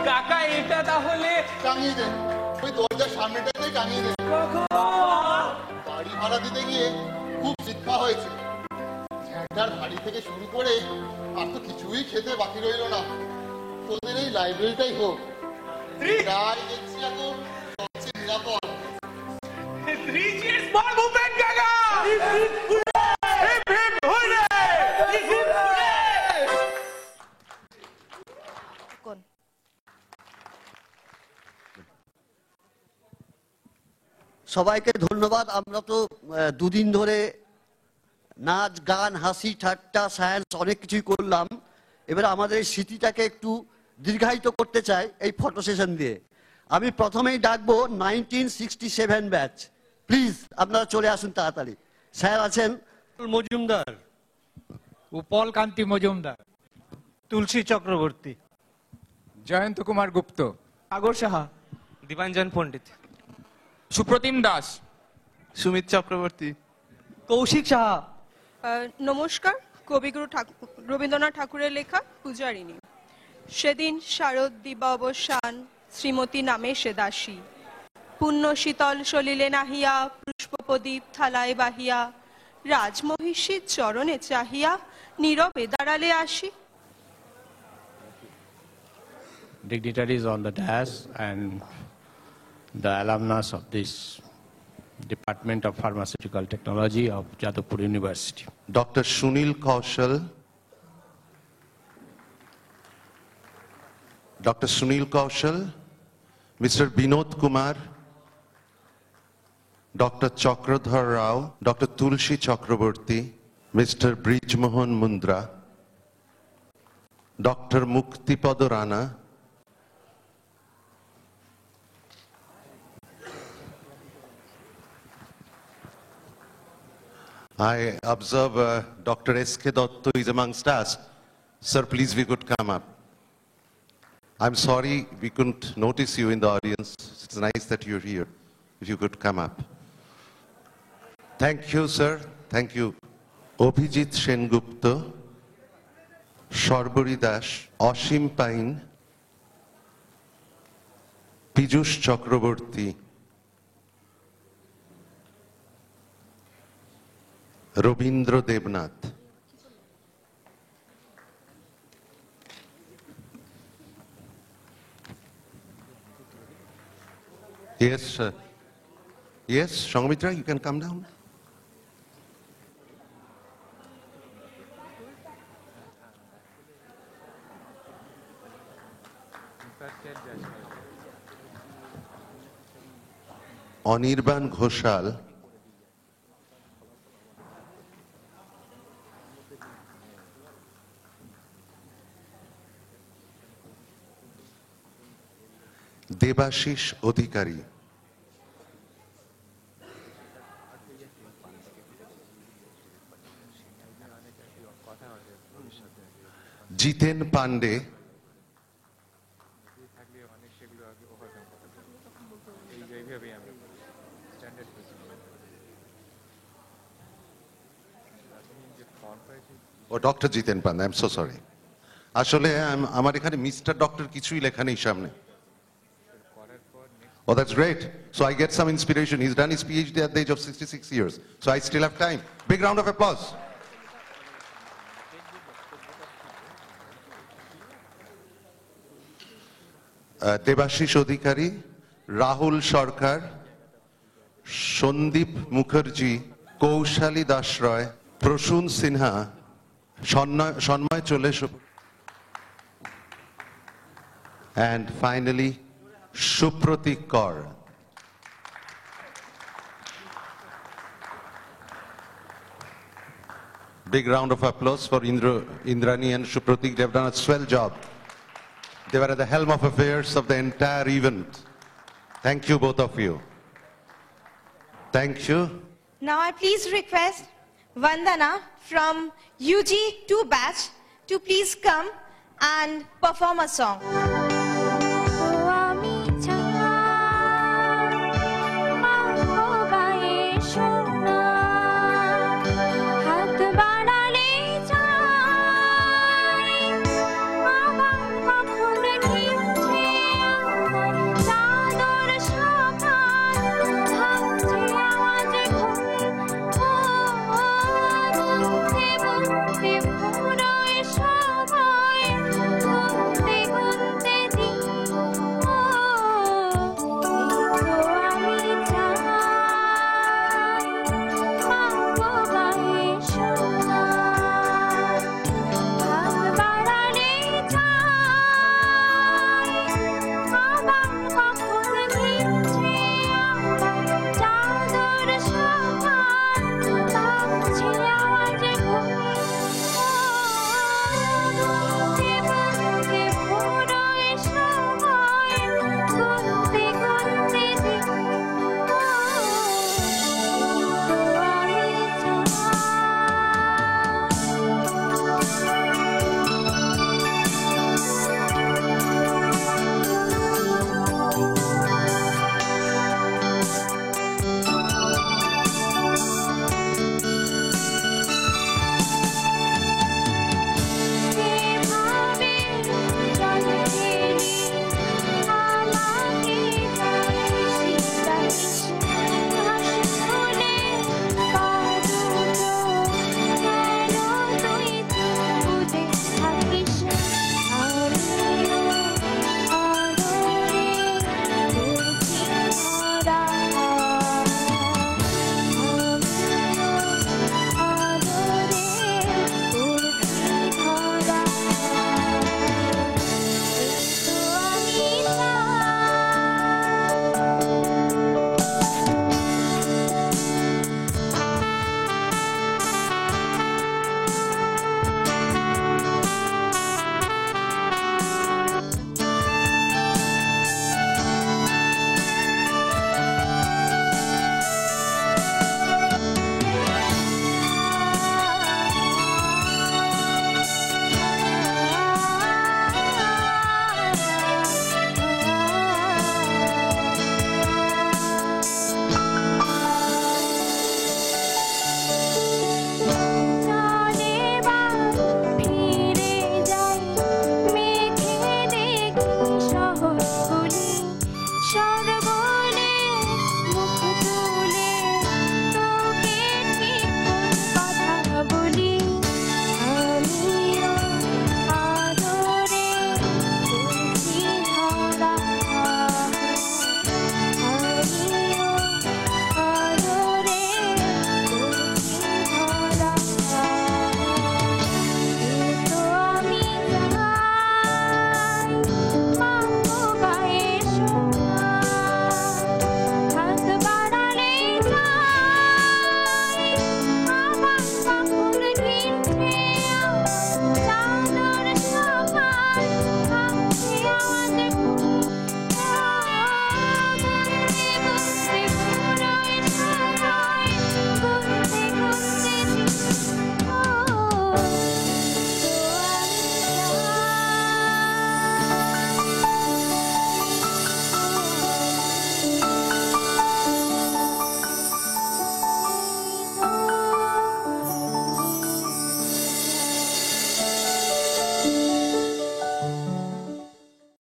Speaker 1: কাকা ওইটা তাহলে
Speaker 22: টাঙিয়ে দেন, ওই দরজার সামনেটাতেই টাঙিয়ে দেন। বাড়ি ভাড়া দিতে গিয়ে খুব শিক্ষা হয়েছে, ঝ্যাঁটার বাড়ি থেকে শুরু করে আর তো কিছুই খেতে বাকি রইল না। তোদের এই লাইব্রেরিটাই হোক, তাই দেখছি এখন সবচেয়ে নিরাপদ।
Speaker 12: সবাইকে ধন্যবাদ। আমরা তো দুদিন ধরে নাচ গান হাসি ঠাট্টা সায়েন্স অনেক কিছুই করলাম। এবারে আমাদের এই স্মৃতিটাকে একটু দীর্ঘায়িত করতে চাই এই ফটো সেশন দিয়ে। আমি প্রথমেই ডাকবো 1967 ব্যাচ, প্লিজ আপনারা চলে আসুন তাড়াতাড়ি। স্যার আছেন
Speaker 13: মজুমদার, উপল কান্তি মজুমদার, তুলসী চক্রবর্তী,
Speaker 23: জয়ন্ত কুমার গুপ্ত,
Speaker 13: সাগর সাহা,
Speaker 20: দীপাঞ্জন পণ্ডিত,
Speaker 23: সুপ্রতিম দাস,
Speaker 20: সুমিত চক্রবর্তী,
Speaker 13: কৌশিক সাহা।
Speaker 24: নমস্কার, কবিগুরু রবীন্দ্রনাথ ঠাকুরের লেখা পূজারিণী। সেদিন শারদ দিবা অবসান, শ্রীমতী নামে সে দাসী। পুণ্য শীতল সলিলে নাহিয়া, পুষ্পপ্রদীপ থালায় বাহিয়া, রাজমহিষীর চরণে চাহিয়া, নীরবে দাঁড়ালে আসি।
Speaker 25: Dignitaries on the dais and the alumnus of this Department of Pharmaceutical Technology of Jadavpur University.
Speaker 26: Dr. Sunil Kaushal, Dr. Sunil Kaushal, Mr. Binod Kumar, Dr. Chakradhar Rao, Dr. Tulsi Chakraborty, Mr. Brijmohan Mundra, Dr. Muktipada Rana, I observe Dr. S.K. Dotto is amongst us. Sir, please, we could come up. I'm sorry we couldn't notice you in the audience. It's nice that you're here. If you could come up. Thank you, sir. Thank you. Abhijit Sengupta, Sharbari Dash, Ashim Pain, Pijush Chakraborty, Robindra Debnath. Yes, sir. Yes, Shangamitra, you can come down. Anirban Ghoshal, Debashis Adhikari, Jiten Pandey, ও doctor Jiten Pandey, I am so sorry. আসলে আমার এখানে mister doctor কিছুই লেখা নেই সামনে। Oh, that's great. So I get some inspiration. He's done his PhD at the age of 66 years. So I still have time. Big round of applause. Debashish Odhikari, Rahul Sarkar, Shandip Mukherjee, Kaushali Dashroy, Proshun Sinha, Shanmay Cholesho, and finally Supratik Kaur. Big round of applause for Indrani and Supratik. They have done a swell job. They were at the helm of affairs of the entire event. Thank you, both of you. Thank you.
Speaker 10: Now I please request Vandana from UG 2 batch to please come and perform a song.